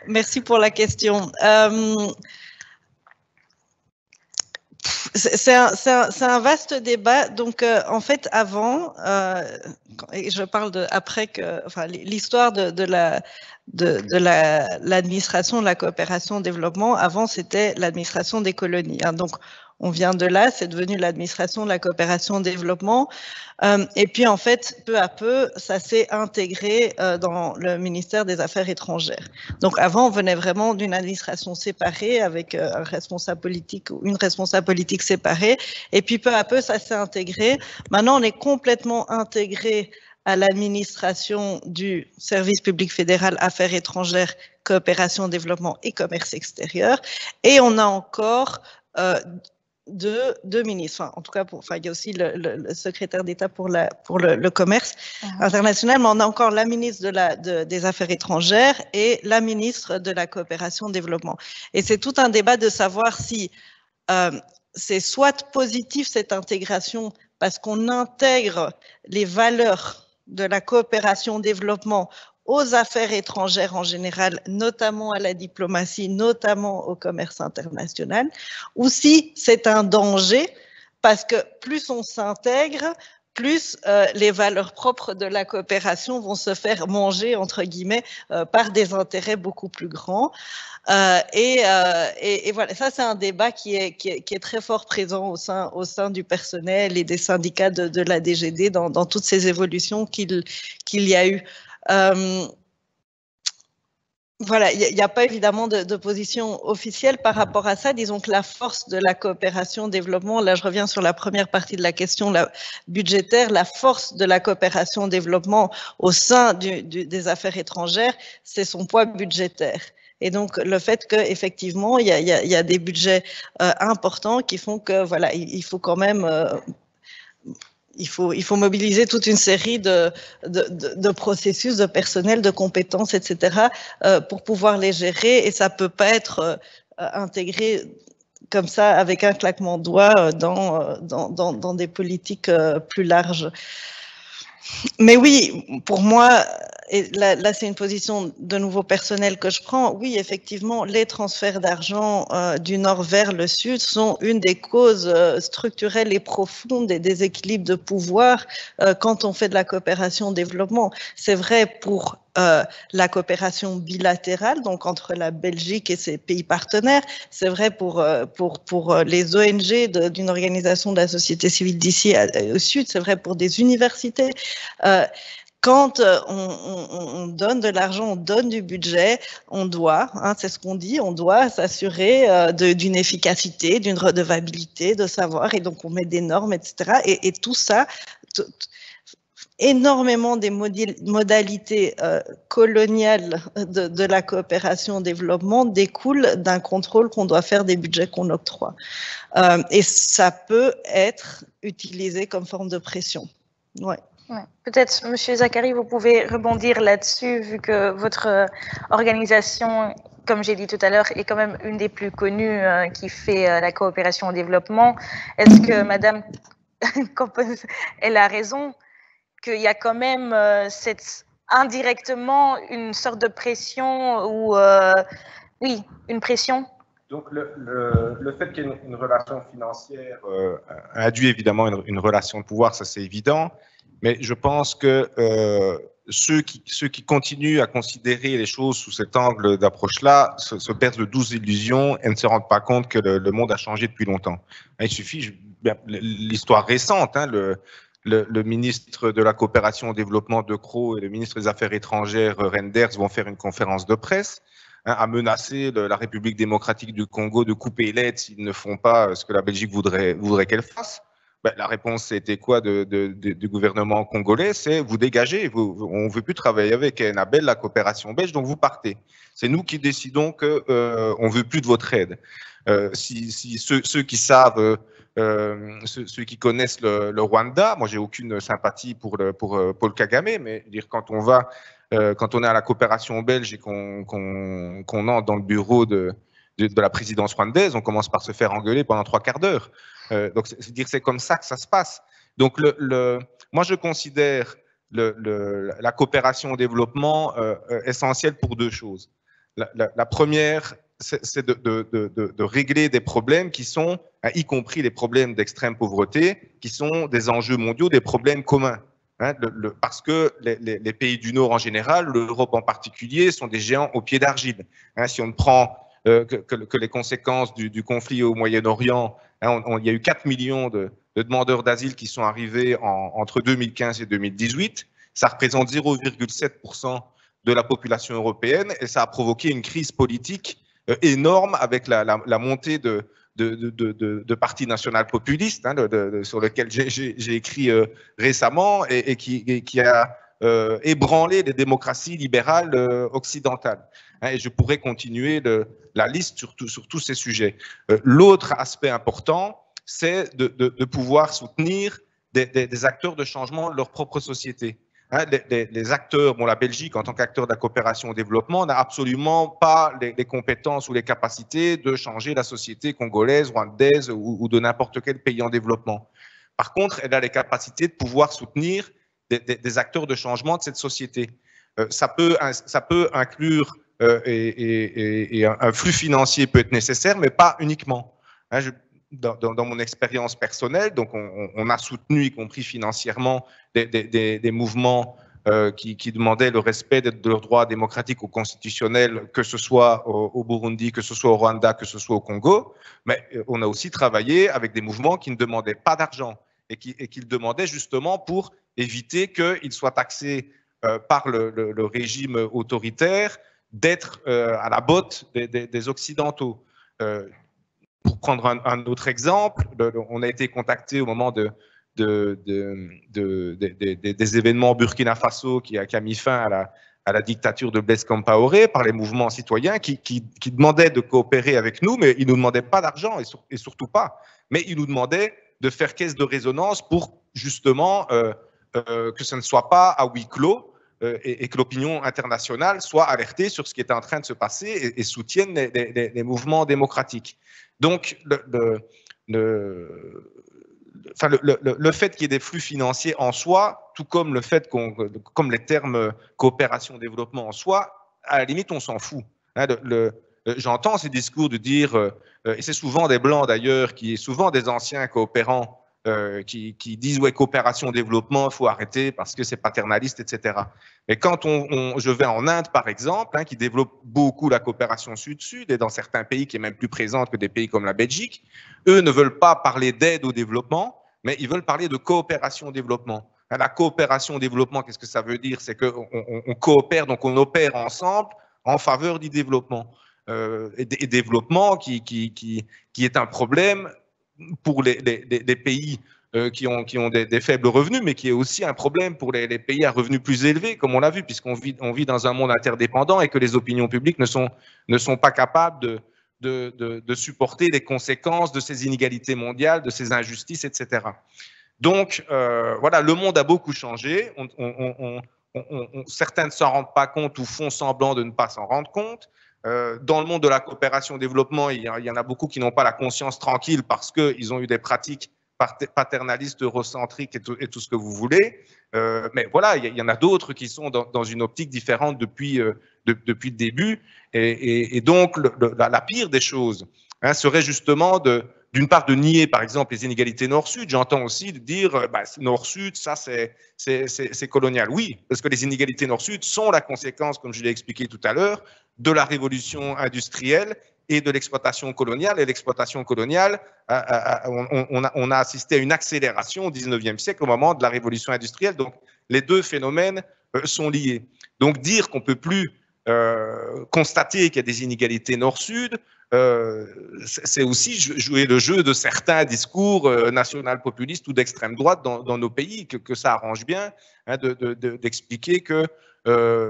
Merci pour la question. C'est un vaste débat. Donc, en fait, avant, et je parle de après que, enfin, l'histoire de l'administration de la coopération au développement. Avant, c'était l'administration des colonies. Hein. Donc, on vient de là, c'est devenu l'administration de la coopération au développement. Et puis, en fait, peu à peu, ça s'est intégré dans le ministère des Affaires étrangères. Donc, avant, on venait vraiment d'une administration séparée avec un responsable politique ou une responsable politique séparée. Et puis, peu à peu, ça s'est intégré. Maintenant, on est complètement intégré à l'administration du service public fédéral Affaires étrangères, coopération, développement et commerce extérieur. Et on a encore deux ministres. Enfin, en tout cas, il y a aussi le secrétaire d'État pour le commerce international, mais on a encore la ministre des Affaires étrangères et la ministre de la coopération développement. Et c'est tout un débat de savoir si c'est soit positif cette intégration parce qu'on intègre les valeurs de la coopération développement aux affaires étrangères en général, notamment à la diplomatie, notamment au commerce international, ou si c'est un danger, parce que plus on s'intègre, plus les valeurs propres de la coopération vont se faire manger, entre guillemets, par des intérêts beaucoup plus grands. Et voilà, ça c'est un débat qui est très fort présent au sein du personnel et des syndicats de la DGD dans toutes ces évolutions qu'il y a eu. Voilà, il n'y a pas évidemment de position officielle par rapport à ça. Disons que la force de la coopération développement, là je reviens sur la première partie de la question la budgétaire, la force de la coopération développement au sein des affaires étrangères, c'est son poids budgétaire. Et donc le fait qu'effectivement il y a des budgets importants qui font que voilà, il faut quand même il faut mobiliser toute une série de processus, de personnel, de compétences, etc. Pour pouvoir les gérer, et ça peut pas être intégré comme ça avec un claquement de doigts dans des politiques plus larges. Mais oui, pour moi, et là c'est une position de nouveau personnelle que je prends, oui, effectivement, les transferts d'argent du nord vers le sud sont une des causes structurelles et profondes des déséquilibres de pouvoir quand on fait de la coopération au développement. C'est vrai pour la coopération bilatérale, donc entre la Belgique et ses pays partenaires. C'est vrai pour les ONG d'une organisation de la société civile d'ici au sud. C'est vrai pour des universités. Quand on donne de l'argent, on donne du budget, on doit, hein, c'est ce qu'on dit, on doit s'assurer d'une efficacité, d'une redevabilité, de savoir, et donc on met des normes, etc. Et tout ça, énormément des modalités coloniales de la coopération au développement découlent d'un contrôle qu'on doit faire des budgets qu'on octroie. Et ça peut être utilisé comme forme de pression. Ouais. Ouais. Peut-être, Monsieur Zacharie, vous pouvez rebondir là-dessus, vu que votre organisation, comme j'ai dit tout à l'heure, est quand même une des plus connues qui fait la coopération au développement. Est-ce que Madame elle a raison qu'il y a quand même indirectement une sorte de pression ou oui, une pression? Donc, le fait qu'il y ait une relation financière induit évidemment une relation de pouvoir, ça c'est évident. Mais je pense que ceux qui continuent à considérer les choses sous cet angle d'approche-là se perdent de 12 illusions et ne se rendent pas compte que le monde a changé depuis longtemps. Il suffit, l'histoire récente, hein, le ministre de la coopération au développement De Croo et le ministre des Affaires étrangères Reynders vont faire une conférence de presse, hein, à menacer la République démocratique du Congo de couper l'aide s'ils ne font pas ce que la Belgique voudrait qu'elle fasse. Ben, la réponse c'était quoi du gouvernement congolais? C'est vous dégagez, on ne veut plus travailler avec Enabel, la coopération belge, donc vous partez. C'est nous qui décidons qu'on ne veut plus de votre aide. Si ceux qui savent, ceux qui connaissent le Rwanda, moi j'ai aucune sympathie pour Paul Kagame, mais dire quand on va quand on est à la coopération belge et qu'on entre dans le bureau de la présidence rwandaise, on commence par se faire engueuler pendant 3 quarts d'heure. Donc, c'est comme ça que ça se passe. Donc, moi, je considère la coopération au développement essentielle pour 2 choses. La première, c'est de régler des problèmes qui sont, y compris les problèmes d'extrême pauvreté, qui sont des enjeux mondiaux, des problèmes communs. Hein, parce que les pays du Nord en général, l'Europe en particulier, sont des géants au pied d'argile. Hein, si on ne prend que les conséquences du conflit au Moyen-Orient, hein, il y a eu 4 millions de demandeurs d'asile qui sont arrivés entre 2015 et 2018. Ça représente 0,7% de la population européenne et ça a provoqué une crise politique énorme avec la montée de partis national populistes, hein, sur lequel j'ai écrit récemment et qui a ébranlé les démocraties libérales occidentales. Hein, et je pourrais continuer la liste sur tous ces sujets. L'autre aspect important, c'est de pouvoir soutenir des acteurs de changement de leur propre société. Hein, les acteurs, bon, la Belgique, en tant qu'acteur de la coopération au développement, n'a absolument pas les compétences ou les capacités de changer la société congolaise, rwandaise ou de n'importe quel pays en développement. Par contre, elle a les capacités de pouvoir soutenir des acteurs de changement de cette société. Ça peut inclure, et un flux financier peut être nécessaire, mais pas uniquement. Hein, dans mon expérience personnelle, donc on a soutenu, y compris financièrement, des mouvements qui demandaient le respect de leurs droits démocratiques ou constitutionnels, que ce soit au Burundi, que ce soit au Rwanda, que ce soit au Congo. Mais on a aussi travaillé avec des mouvements qui ne demandaient pas d'argent et qui le demandaient justement pour éviter qu'ils soient taxés par le régime autoritaire d'être à la botte des Occidentaux. Pour prendre un autre exemple, on a été contacté au moment des événements au Burkina Faso qui a mis fin à la dictature de Blaise Compaoré par les mouvements citoyens qui demandaient de coopérer avec nous, mais ils ne nous demandaient pas d'argent et surtout pas. Mais ils nous demandaient de faire caisse de résonance pour justement que ce ne soit pas à huis clos et que l'opinion internationale soit alertée sur ce qui est en train de se passer et soutienne les mouvements démocratiques. Donc, le fait qu'il y ait des flux financiers en soi, tout comme le fait comme les termes coopération-développement en soi, à la limite, on s'en fout. Hein, j'entends ces discours de dire, et c'est souvent des Blancs d'ailleurs, souvent des anciens coopérants, qui disent ouais, coopération-développement, il faut arrêter parce que c'est paternaliste, etc. Mais quand je vais en Inde, par exemple, hein, qui développe beaucoup la coopération sud-sud, et dans certains pays qui est même plus présente que des pays comme la Belgique, eux ne veulent pas parler d'aide au développement, mais ils veulent parler de coopération-développement. La coopération-développement, qu'est-ce que ça veut dire? C'est qu'on coopère, donc on opère ensemble en faveur du développement. Et développement qui est un problème pour les pays qui ont des faibles revenus, mais qui est aussi un problème pour les pays à revenus plus élevés, comme on l'a vu, puisqu'on vit dans un monde interdépendant et que les opinions publiques ne sont pas capables de supporter les conséquences de ces inégalités mondiales, de ces injustices, etc. Donc, voilà, le monde a beaucoup changé. Certains ne s'en rendent pas compte ou font semblant de ne pas s'en rendre compte. Dans le monde de la coopération au développement, il y en a beaucoup qui n'ont pas la conscience tranquille parce qu'ils ont eu des pratiques paternalistes, eurocentriques et tout ce que vous voulez. Mais voilà, il y en a d'autres qui sont dans une optique différente depuis le début. Et donc, la pire des choses, hein, serait justement d'une part de nier, par exemple, les inégalités nord-sud. J'entends aussi de dire bah, nord-sud, ça c'est colonial. Oui, parce que les inégalités nord-sud sont la conséquence, comme je l'ai expliqué tout à l'heure, de la révolution industrielle et de l'exploitation coloniale. Et l'exploitation coloniale, on a assisté à une accélération au 19e siècle au moment de la révolution industrielle. Donc, les deux phénomènes sont liés. Donc, dire qu'on ne peut plus constater qu'il y a des inégalités nord-sud, c'est aussi jouer le jeu de certains discours national-populistes ou d'extrême droite dans nos pays, que ça arrange bien, hein, d'expliquer que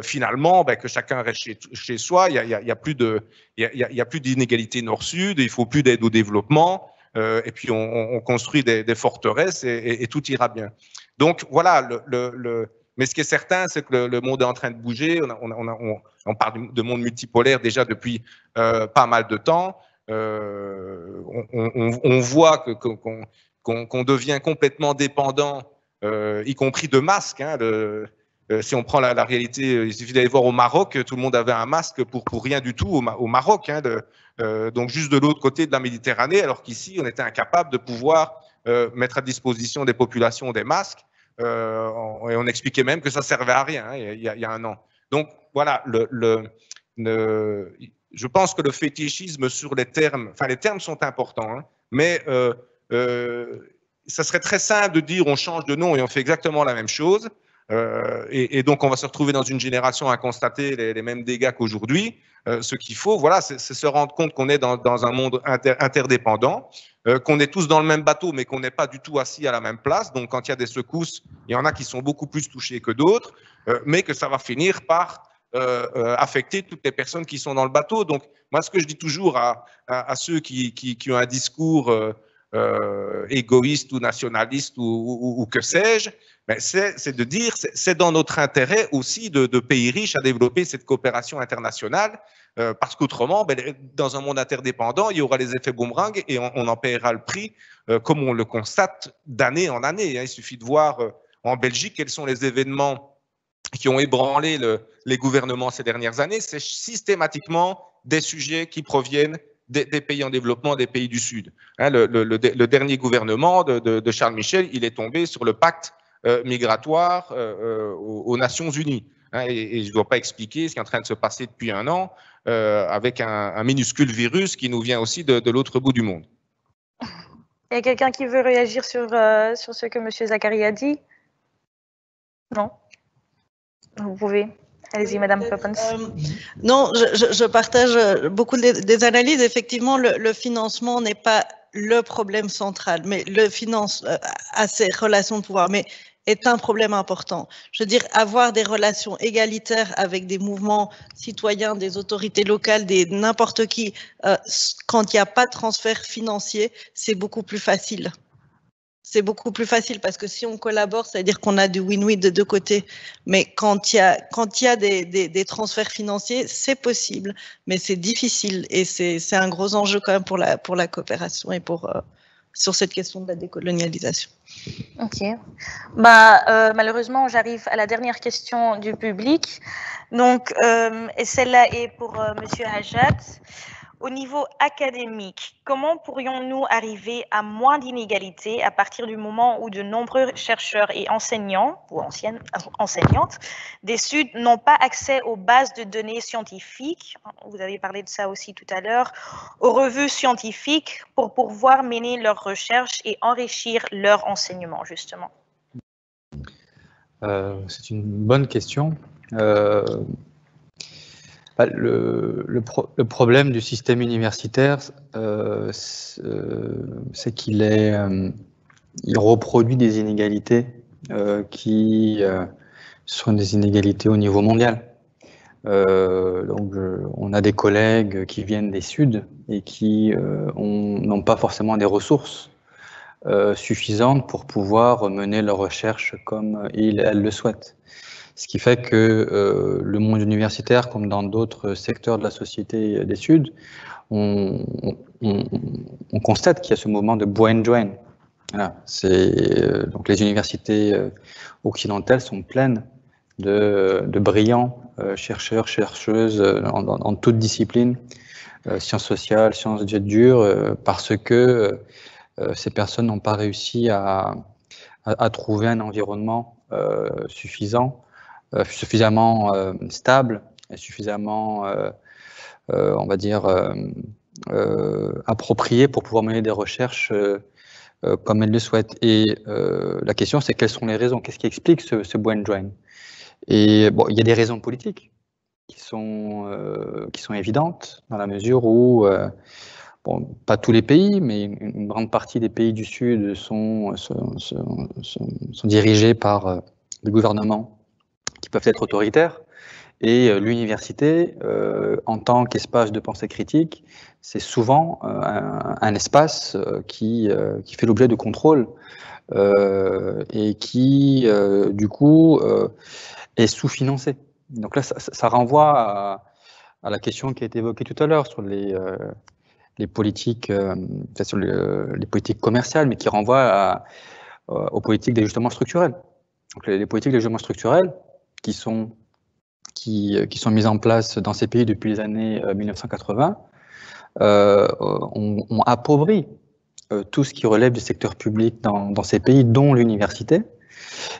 finalement, que chacun reste chez soi, il n'y a plus d'inégalité nord-sud, il ne faut plus d'aide au développement, et puis on construit des forteresses et tout ira bien. Donc voilà, Mais ce qui est certain, c'est que le monde est en train de bouger. On parle de monde multipolaire déjà depuis pas mal de temps. On voit qu'on devient complètement dépendant, y compris de masques. Hein, si on prend la réalité, il suffit d'aller voir au Maroc, tout le monde avait un masque pour rien du tout au Maroc, hein, donc juste de l'autre côté de la Méditerranée, alors qu'ici, on était incapable de pouvoir mettre à disposition des populations des masques, et on expliquait même que ça servait à rien, hein, il y a un an. Donc voilà, je pense que le fétichisme sur les termes, enfin les termes sont importants, hein, mais ça serait très simple de dire on change de nom et on fait exactement la même chose. Et donc, on va se retrouver dans une génération à constater les mêmes dégâts qu'aujourd'hui. Ce qu'il faut, voilà, c'est se rendre compte qu'on est dans un monde interdépendant, qu'on est tous dans le même bateau, mais qu'on n'est pas du tout assis à la même place. Donc, quand il y a des secousses, il y en a qui sont beaucoup plus touchés que d'autres, mais que ça va finir par affecter toutes les personnes qui sont dans le bateau. Donc, moi, ce que je dis toujours à ceux qui ont un discours égoïste ou nationaliste ou que sais-je, c'est de dire c'est dans notre intérêt aussi de pays riches à développer cette coopération internationale, parce qu'autrement, dans un monde interdépendant, il y aura les effets boomerang et on en paiera le prix, comme on le constate d'année en année. Hein. Il suffit de voir en Belgique quels sont les événements qui ont ébranlé les gouvernements ces dernières années. C'est systématiquement des sujets qui proviennent des pays en développement, des pays du Sud. Hein, le dernier gouvernement de Charles Michel, il est tombé sur le pacte migratoire aux Nations Unies. Hein, et je ne dois pas expliquer ce qui est en train de se passer depuis un an avec un minuscule virus qui nous vient aussi de l'autre bout du monde. Il y a quelqu'un qui veut réagir sur ce que M. Zacharie a dit? Non? Vous pouvez. Allez-y, Madame Poppens. Non, je partage beaucoup des analyses. Effectivement, le financement n'est pas le problème central, mais le finance a ses relations de pouvoir, mais est un problème important. Je veux dire, avoir des relations égalitaires avec des mouvements citoyens, des autorités locales, n'importe qui, quand il n'y a pas de transfert financier, c'est beaucoup plus facile. C'est beaucoup plus facile parce que si on collabore, ça veut dire qu'on a du win-win de deux côtés. Mais quand il y a des transferts financiers, c'est possible, mais c'est difficile et c'est un gros enjeu quand même pour la coopération et sur cette question de la décolonialisation. Ok. Malheureusement, j'arrive à la dernière question du public. Donc, et celle-là est pour Monsieur Hajat. Au niveau académique, comment pourrions-nous arriver à moins d'inégalités à partir du moment où de nombreux chercheurs et enseignants ou enseignantes des Suds n'ont pas accès aux bases de données scientifiques, vous avez parlé de ça aussi tout à l'heure, aux revues scientifiques pour pouvoir mener leurs recherches et enrichir leur enseignement, justement? C'est une bonne question. Le problème du système universitaire, c'est qu'il reproduit des inégalités qui sont des inégalités au niveau mondial. Donc, on a des collègues qui viennent des Suds et qui n'ont pas forcément des ressources suffisantes pour pouvoir mener leurs recherches comme elles le souhaitent. Ce qui fait que le monde universitaire, comme dans d'autres secteurs de la société des Suds, on constate qu'il y a ce moment de brain drain. Voilà, donc les universités occidentales sont pleines de brillants chercheurs, chercheuses en toutes disciplines, sciences sociales, sciences dures, parce que ces personnes n'ont pas réussi à trouver un environnement suffisamment stable et suffisamment, on va dire, approprié pour pouvoir mener des recherches comme elles le souhaitent. Et la question, c'est quelles sont les raisons? Qu'est-ce qui explique ce brain drain? Et bon, il y a des raisons politiques qui sont évidentes dans la mesure où, bon, pas tous les pays, mais une grande partie des pays du Sud sont dirigés par des gouvernements qui peuvent être autoritaires Et l'université, en tant qu'espace de pensée critique, c'est souvent un espace qui fait l'objet de contrôle et qui, du coup, est sous-financé. Donc là, ça renvoie à la question qui a été évoquée tout à l'heure sur les politiques, sur les politiques commerciales, mais qui renvoie aux politiques d'ajustement structurel. Donc les politiques d'ajustement structurel qui sont mises en place dans ces pays depuis les années 1980 ont appauvri tout ce qui relève du secteur public dans ces pays, dont l'université.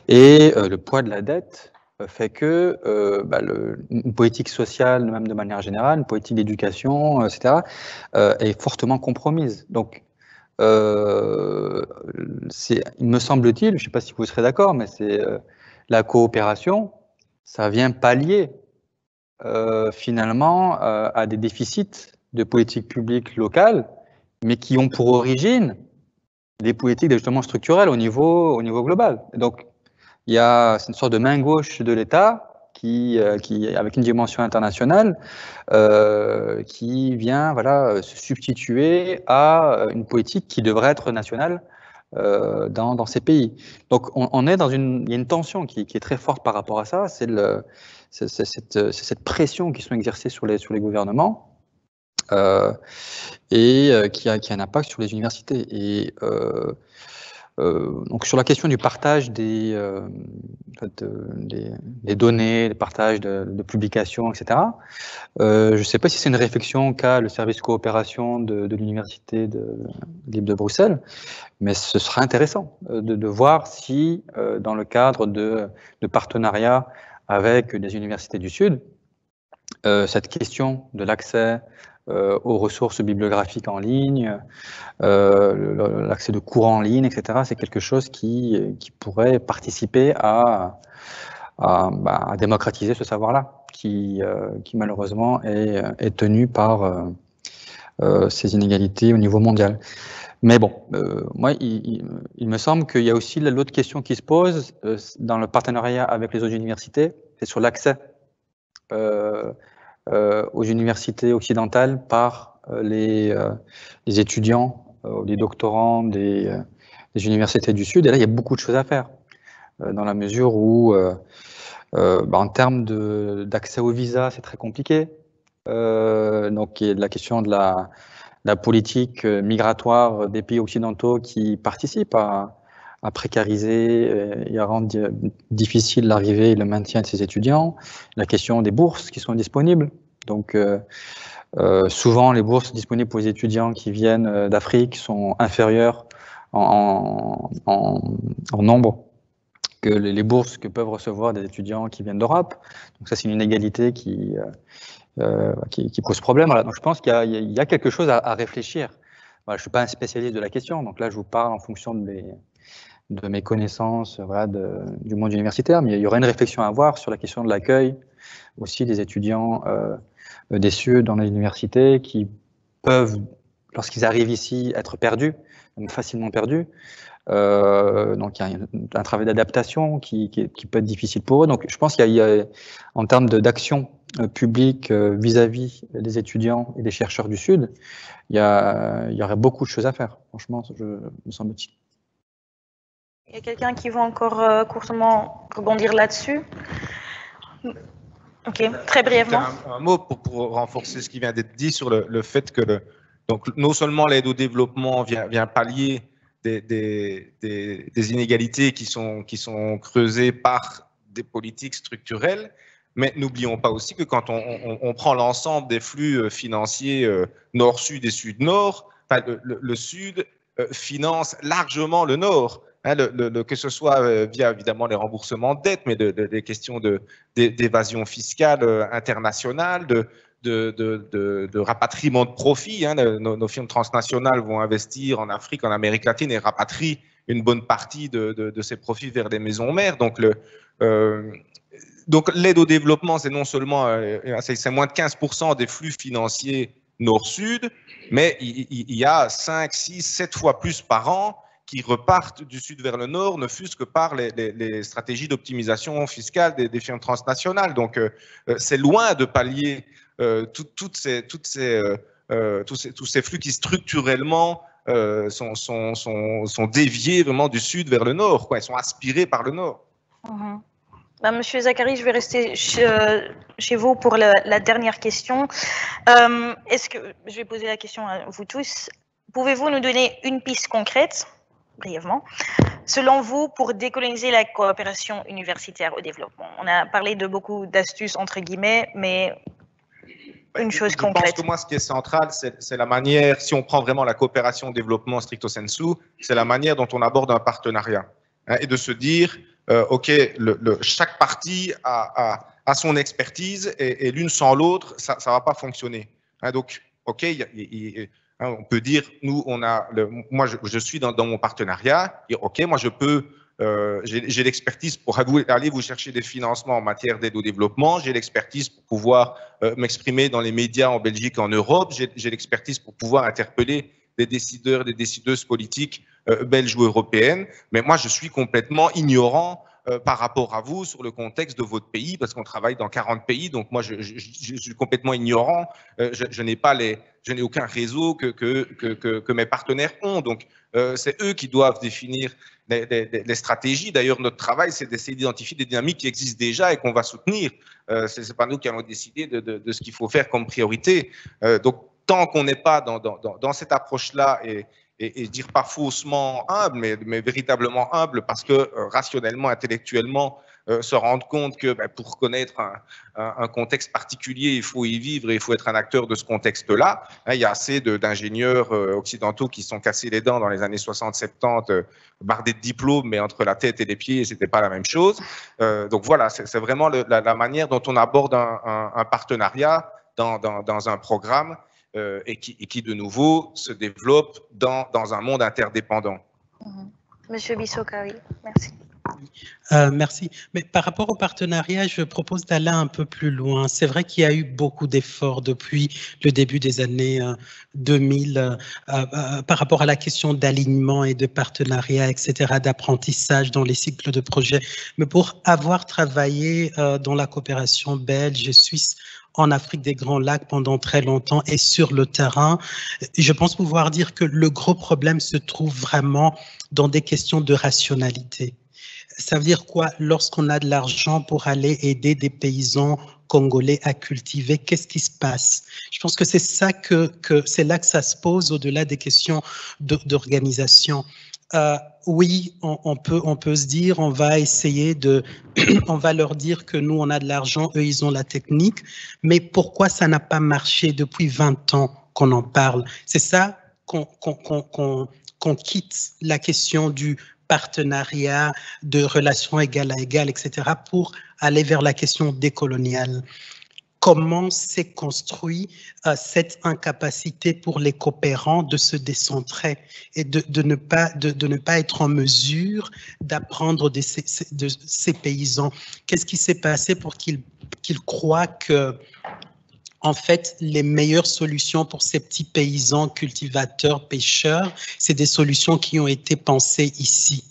Et le poids de la dette fait que une politique sociale, même de manière générale, une politique d'éducation, etc., est fortement compromise. Donc, il me semble-t-il, je ne sais pas si vous serez d'accord, mais c'est la coopération, ça vient pallier finalement à des déficits de politique publique locale, mais qui ont pour origine des politiques d'ajustement structurel au niveau global. Donc, c'est une sorte de main gauche de l'État qui, avec une dimension internationale, qui vient se substituer à une politique qui devrait être nationale dans ces pays. Donc, il y a une tension qui est très forte par rapport à ça. C'est cette pression qui sont exercées sur les gouvernements et qui a un impact sur les universités. Et donc sur la question du partage des données, le partage de publications, etc., je ne sais pas si c'est une réflexion qu'a le service coopération de l'Université libre de Bruxelles, mais ce sera intéressant de voir si, dans le cadre de partenariats avec des universités du Sud, cette question de l'accès aux ressources bibliographiques en ligne, l'accès de cours en ligne, etc., c'est quelque chose qui pourrait participer à démocratiser ce savoir-là, qui malheureusement est tenu par ces inégalités au niveau mondial. Mais bon, moi, il me semble qu'il y a aussi l'autre question qui se pose dans le partenariat avec les autres universités, c'est sur l'accès aux universités occidentales par les étudiants, les doctorants des universités du Sud. Et là, il y a beaucoup de choses à faire, dans la mesure où, en termes d'accès au visa, c'est très compliqué. Donc, il y a la question de la politique migratoire des pays occidentaux qui participent à précariser et à rendre difficile l'arrivée et le maintien de ces étudiants. La question des bourses qui sont disponibles. Donc, souvent, les bourses disponibles pour les étudiants qui viennent d'Afrique sont inférieures en nombre que les bourses que peuvent recevoir des étudiants qui viennent d'Europe. Donc ça, c'est une inégalité qui pose problème. Voilà. Donc je pense qu'il y a quelque chose à réfléchir. Voilà, je ne suis pas un spécialiste de la question, donc là, je vous parle en fonction de mes connaissances du monde universitaire, mais il y aurait une réflexion à avoir sur la question de l'accueil aussi des étudiants des Sud dans les universités qui peuvent, lorsqu'ils arrivent ici, être perdus, donc facilement perdus. Donc il y a un travail d'adaptation qui peut être difficile pour eux. Donc je pense qu'il y a en termes d'action publique vis-à-vis des étudiants et des chercheurs du Sud, il y aurait beaucoup de choses à faire, franchement, me semble-t-il. Il y a quelqu'un qui veut encore courtement rebondir là-dessus? Ok, très brièvement. Un mot pour renforcer ce qui vient d'être dit sur le fait que donc non seulement l'aide au développement vient pallier des inégalités qui sont creusées par des politiques structurelles, mais n'oublions pas aussi que quand on prend l'ensemble des flux financiers nord-sud et sud-nord, le sud finance largement le nord. Hein, que ce soit via évidemment les remboursements de dettes, mais des questions d'évasion fiscale internationale, de rapatriement de profits. Hein, nos firmes transnationales vont investir en Afrique, en Amérique latine et rapatrient une bonne partie de ces profits vers des maisons mères. Donc l'aide au développement, c'est non seulement c'est moins de 15% des flux financiers nord-sud, mais il y a 5, 6, 7 fois plus par an qui repartent du sud vers le nord, ne fût-ce que par les stratégies d'optimisation fiscale des firmes transnationales. Donc, c'est loin de pallier tous ces flux qui structurellement sont déviés vraiment du sud vers le nord, quoi. Ils sont aspirés par le nord. Monsieur Zacharie, je vais rester chez vous pour la dernière question. Est-ce que je vais poser la question à vous tous. Pouvez-vous nous donner une piste concrète, brièvement, selon vous, pour décoloniser la coopération universitaire au développement? On a parlé de beaucoup d'astuces, entre guillemets, mais une chose concrète. Je pense que moi, ce qui est central, c'est la manière, si on prend vraiment la coopération au développement stricto sensu, c'est la manière dont on aborde un partenariat. Hein, et de se dire, OK, chaque partie a son expertise et l'une sans l'autre, ça ne va pas fonctionner. Hein, donc, OK, on peut dire, nous, moi, je suis dans mon partenariat, et OK, moi, je peux, j'ai l'expertise pour aller vous chercher des financements en matière d'aide au développement, j'ai l'expertise pour pouvoir m'exprimer dans les médias en Belgique et en Europe, j'ai l'expertise pour pouvoir interpeller des décideurs, des décideuses politiques belges ou européennes, mais moi, je suis complètement ignorant par rapport à vous sur le contexte de votre pays, parce qu'on travaille dans 40 pays, donc moi, je suis complètement ignorant, je n'ai aucun réseau que mes partenaires ont, donc c'est eux qui doivent définir les stratégies. D'ailleurs, notre travail, c'est d'essayer d'identifier des dynamiques qui existent déjà et qu'on va soutenir. Ce n'est pas nous qui allons décider de ce qu'il faut faire comme priorité. Donc, tant qu'on n'est pas dans cette approche-là et dire pas faussement humble, mais véritablement humble, parce que rationnellement, intellectuellement, se rendre compte que pour connaître un contexte particulier, il faut y vivre et il faut être un acteur de ce contexte-là. Hein, il y a assez d'ingénieurs occidentaux qui se sont cassés les dents dans les années 60-70, bardés de diplômes, mais entre la tête et les pieds, c'était pas la même chose. Donc voilà, c'est vraiment la manière dont on aborde un partenariat dans un programme et qui, de nouveau, se développe dans un monde interdépendant. Monsieur Bissot-Kari, merci. Merci. Mais par rapport au partenariat, je propose d'aller un peu plus loin. C'est vrai qu'il y a eu beaucoup d'efforts depuis le début des années 2000 par rapport à la question d'alignement et de partenariat, etc., d'apprentissage dans les cycles de projet. Mais pour avoir travaillé dans la coopération belge et suisse en Afrique des Grands Lacs pendant très longtemps et sur le terrain, je pense pouvoir dire que le gros problème se trouve vraiment dans des questions de rationalité. Ça veut dire quoi? Lorsqu'on a de l'argent pour aller aider des paysans congolais à cultiver, qu'est-ce qui se passe? Je pense que c'est ça c'est là que ça se pose au-delà des questions d'organisation. Oui, on peut se dire, on va essayer on va leur dire que nous, on a de l'argent, eux, ils ont la technique, mais pourquoi ça n'a pas marché depuis 20 ans qu'on en parle? C'est ça qu'on quitte la question du partenariat, de relations égal à égal, etc., pour aller vers la question décoloniale. Comment s'est construit cette incapacité pour les coopérants de se décentrer et de ne pas être en mesure d'apprendre de ces paysans? Qu'est-ce qui s'est passé pour qu'ils croient que, en fait, les meilleures solutions pour ces petits paysans, cultivateurs, pêcheurs, c'est des solutions qui ont été pensées ici?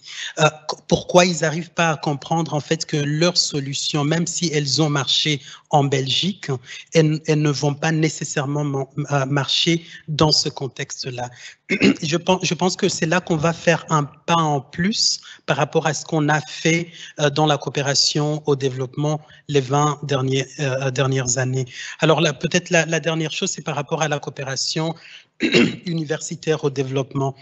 Pourquoi ils n'arrivent pas à comprendre en fait que leurs solutions, même si elles ont marché en Belgique, elles ne vont pas nécessairement marcher dans ce contexte-là? Je pense que c'est là qu'on va faire un pas en plus par rapport à ce qu'on a fait dans la coopération au développement les 20 dernières années. Alors là, peut-être la dernière chose, c'est par rapport à la coopération universitaire au développement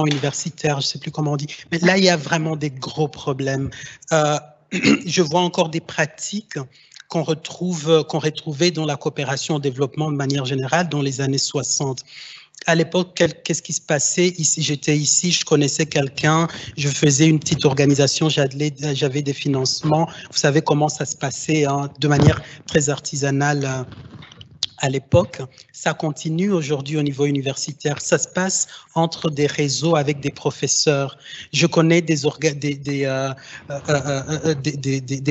universitaire, je ne sais plus comment on dit. Mais là, il y a vraiment des gros problèmes. Je vois encore des pratiques qu'on retrouvait dans la coopération au développement de manière générale dans les années 60. À l'époque, qu'est-ce qui se passait? J'étais ici, je connaissais quelqu'un, je faisais une petite organisation, j'avais des financements. Vous savez comment ça se passait, hein, de manière très artisanale à l'époque, ça continue aujourd'hui au niveau universitaire. Ça se passe entre des réseaux avec des professeurs. Je connais des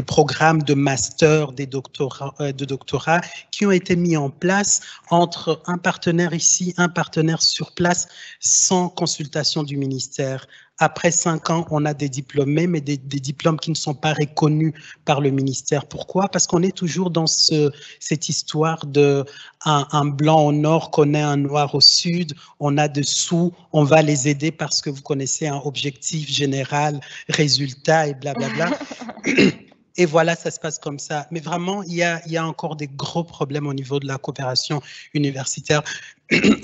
programmes de master, de doctorat qui ont été mis en place entre un partenaire ici, un partenaire sur place, sans consultation du ministère. Après 5 ans, on a des diplômés, mais des diplômes qui ne sont pas reconnus par le ministère. Pourquoi? Parce qu'on est toujours dans cette histoire de un blanc au nord connaît un noir au sud, on a dessous, on va les aider parce que vous connaissez un objectif général, résultat et blablabla. Et voilà, ça se passe comme ça. Mais vraiment, il y a encore des gros problèmes au niveau de la coopération universitaire.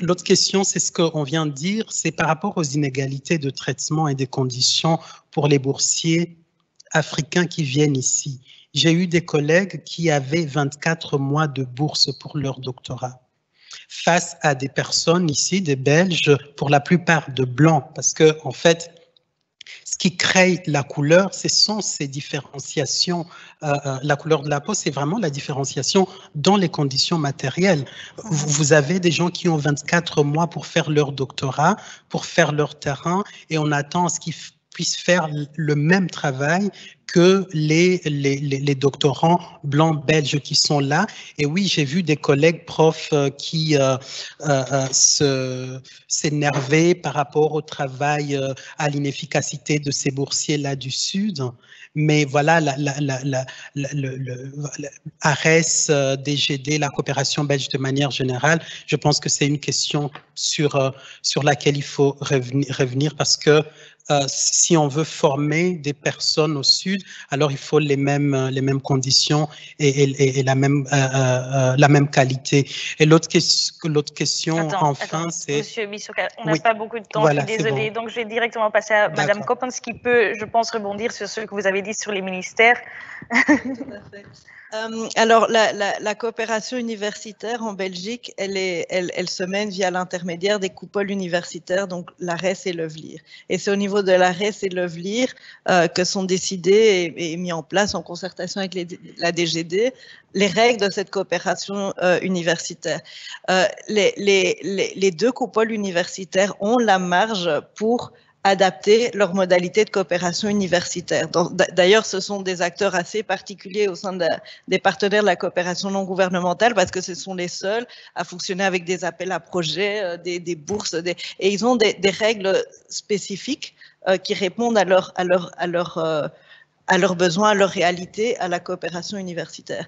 L'autre question, c'est ce qu'on vient de dire, c'est par rapport aux inégalités de traitement et des conditions pour les boursiers africains qui viennent ici. J'ai eu des collègues qui avaient 24 mois de bourse pour leur doctorat, face à des personnes ici, des Belges, pour la plupart de blancs, parce que en fait, ce qui crée la couleur, ce sont ces différenciations. La couleur de la peau, c'est vraiment la différenciation dans les conditions matérielles. Vous avez des gens qui ont 24 mois pour faire leur doctorat, pour faire leur terrain, et on attend à ce qu'ils puissent faire le même travail que les doctorants blancs belges qui sont là. Et oui, j'ai vu des collègues profs qui s'énervaient par rapport au travail, à l'inefficacité de ces boursiers-là du Sud. Mais voilà, ARES, DGD, la coopération belge de manière générale, je pense que c'est une question sur laquelle il faut revenir parce que si on veut former des personnes au Sud, alors il faut les mêmes conditions et la même qualité. Et l'autre question, enfin, c'est... Monsieur Bissouka, on n'a pas beaucoup de temps, voilà, je suis désolée. Bon. Donc, je vais directement passer à Madame Coppens, qui peut, je pense, rebondir sur ce que vous avez dit sur les ministères. Tout à fait. Alors, la coopération universitaire en Belgique, elle se mène via l'intermédiaire des coupoles universitaires, donc l'ARES et l'EVLIR. Et c'est au niveau de l'ARES et l'EVLIR que sont décidées et mis en place en concertation avec la DGD les règles de cette coopération universitaire. Les deux coupoles universitaires ont la marge pour adapter leurs modalités de coopération universitaire. D'ailleurs, ce sont des acteurs assez particuliers au sein des partenaires de la coopération non gouvernementale parce que ce sont les seuls à fonctionner avec des appels à projets, des bourses, et ils ont des règles spécifiques qui répondent à leurs besoins, à leur réalité, à la coopération universitaire.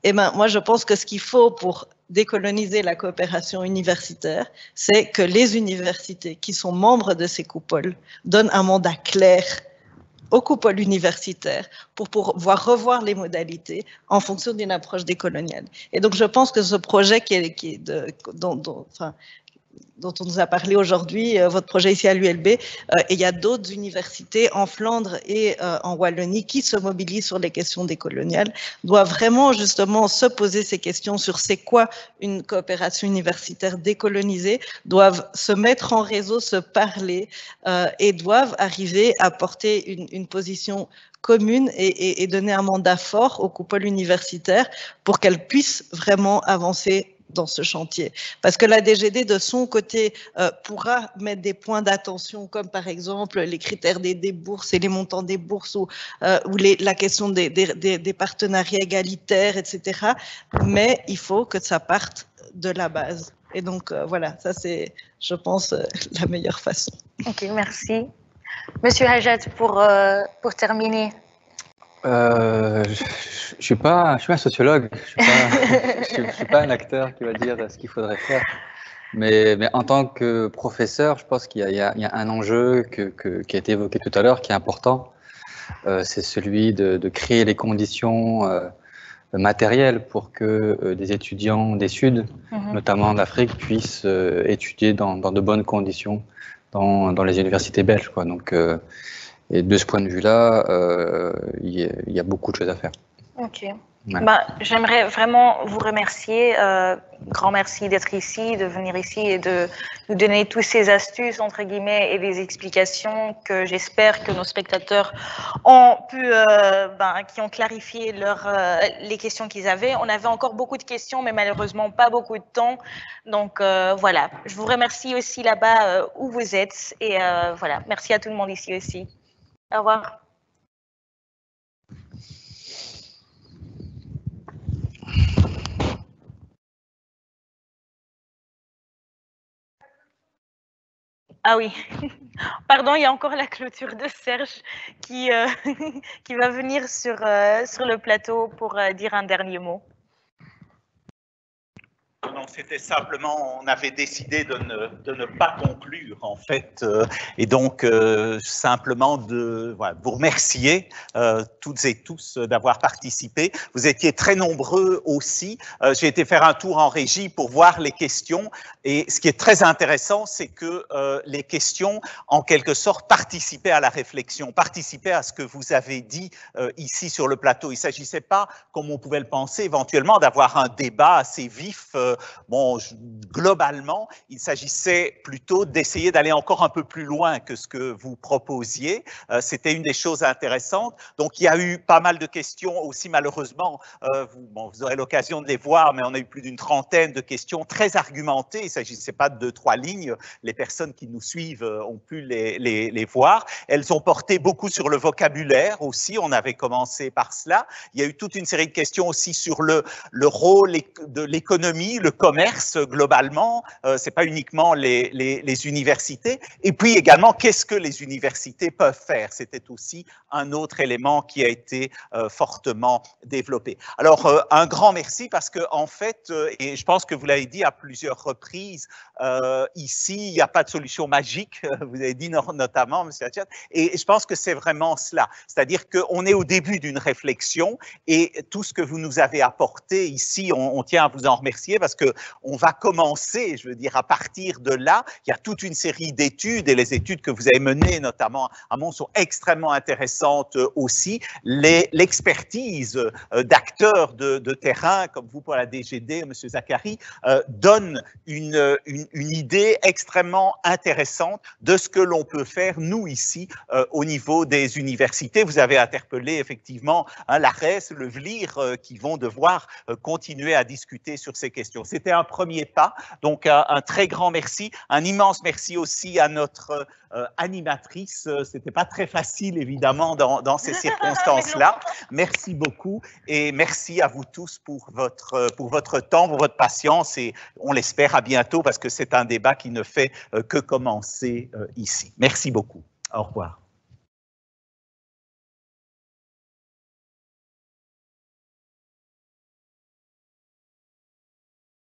Et ben, moi, je pense que ce qu'il faut pour décoloniser la coopération universitaire, c'est que les universités qui sont membres de ces coupoles donnent un mandat clair aux coupoles universitaires pour pouvoir revoir les modalités en fonction d'une approche décoloniale. Et donc, je pense que ce projet dont on nous a parlé aujourd'hui, votre projet ici à l'ULB, et il y a d'autres universités en Flandre et en Wallonie qui se mobilisent sur les questions décoloniales, doivent vraiment justement se poser ces questions sur c'est quoi une coopération universitaire décolonisée, doivent se mettre en réseau, se parler et doivent arriver à porter une position commune et donner un mandat fort aux coupoles universitaires pour qu'elles puissent vraiment avancer dans ce chantier. Parce que la DGD, de son côté, pourra mettre des points d'attention, comme par exemple les critères des bourses et les montants des bourses, ou la question des partenariats égalitaires, etc. Mais il faut que ça parte de la base. Et donc, voilà, ça c'est, je pense, la meilleure façon. Ok, merci. Monsieur Hajat, pour terminer. Je suis pas un sociologue, je suis pas un acteur qui va dire ce qu'il faudrait faire. Mais en tant que professeur, je pense qu'il y a un enjeu qui a été évoqué tout à l'heure, qui est important. C'est celui de créer les conditions matérielles pour que des étudiants des Suds, notamment d'Afrique, puissent étudier dans de bonnes conditions dans les universités belges, quoi. Donc, et de ce point de vue-là, il y a beaucoup de choses à faire. Ok, Bah, j'aimerais vraiment vous remercier, grand merci d'être ici, de venir ici et de nous donner toutes ces astuces, entre guillemets, et des explications que j'espère que nos spectateurs ont pu, qui ont clarifié les questions qu'ils avaient. On avait encore beaucoup de questions, mais malheureusement pas beaucoup de temps. Donc voilà, je vous remercie aussi là-bas où vous êtes. Et voilà, merci à tout le monde ici aussi. Au revoir. Ah oui, pardon, il y a encore la clôture de Serge qui va venir sur le plateau pour dire un dernier mot. Non, c'était simplement, on avait décidé de ne pas conclure en fait, et donc simplement de vous remercier toutes et tous d'avoir participé. Vous étiez très nombreux aussi. J'ai été faire un tour en régie pour voir les questions, et ce qui est très intéressant, c'est que les questions, en quelque sorte, participaient à la réflexion, participaient à ce que vous avez dit ici sur le plateau. Il ne s'agissait pas, comme on pouvait le penser, éventuellement d'avoir un débat assez vif. Bon, globalement, il s'agissait plutôt d'essayer d'aller encore un peu plus loin que ce que vous proposiez. C'était une des choses intéressantes. Donc, il y a eu pas mal de questions aussi, malheureusement. Vous aurez l'occasion de les voir, mais on a eu plus d'une trentaine de questions très argumentées. Il ne s'agissait pas de 2-3 lignes. Les personnes qui nous suivent ont pu les voir. Elles ont porté beaucoup sur le vocabulaire aussi. On avait commencé par cela. Il y a eu toute une série de questions aussi sur le rôle de l'économie, le commerce globalement, c'est pas uniquement les universités. Et puis également, qu'est-ce que les universités peuvent faire? C'était aussi un autre élément qui a été fortement développé. Alors, un grand merci parce que en fait, et je pense que vous l'avez dit à plusieurs reprises, ici, il n'y a pas de solution magique, vous avez dit notamment, M. Hadjat, et je pense que c'est vraiment cela. C'est-à-dire qu'on est au début d'une réflexion et tout ce que vous nous avez apporté ici, on tient à vous en remercier parce qu'on va commencer, je veux dire, à partir de là, il y a toute une série d'études et les études que vous avez menées, notamment à Mons, sont extrêmement intéressantes aussi. L'expertise d'acteurs de terrain, comme vous pour la DGD, M. Zacharie, donne une idée extrêmement intéressante de ce que l'on peut faire, nous, ici, au niveau des universités. Vous avez interpellé, effectivement, l'ARES, le VLIR, qui vont devoir continuer à discuter sur ces questions. C'était un premier pas, donc un très grand merci. Un immense merci aussi à notre animatrice. C'était pas très facile, évidemment, dans ces circonstances-là. Merci beaucoup et merci à vous tous pour votre temps, pour votre patience et on l'espère à bientôt parce que c'est un débat qui ne fait que commencer ici. Merci beaucoup. Au revoir.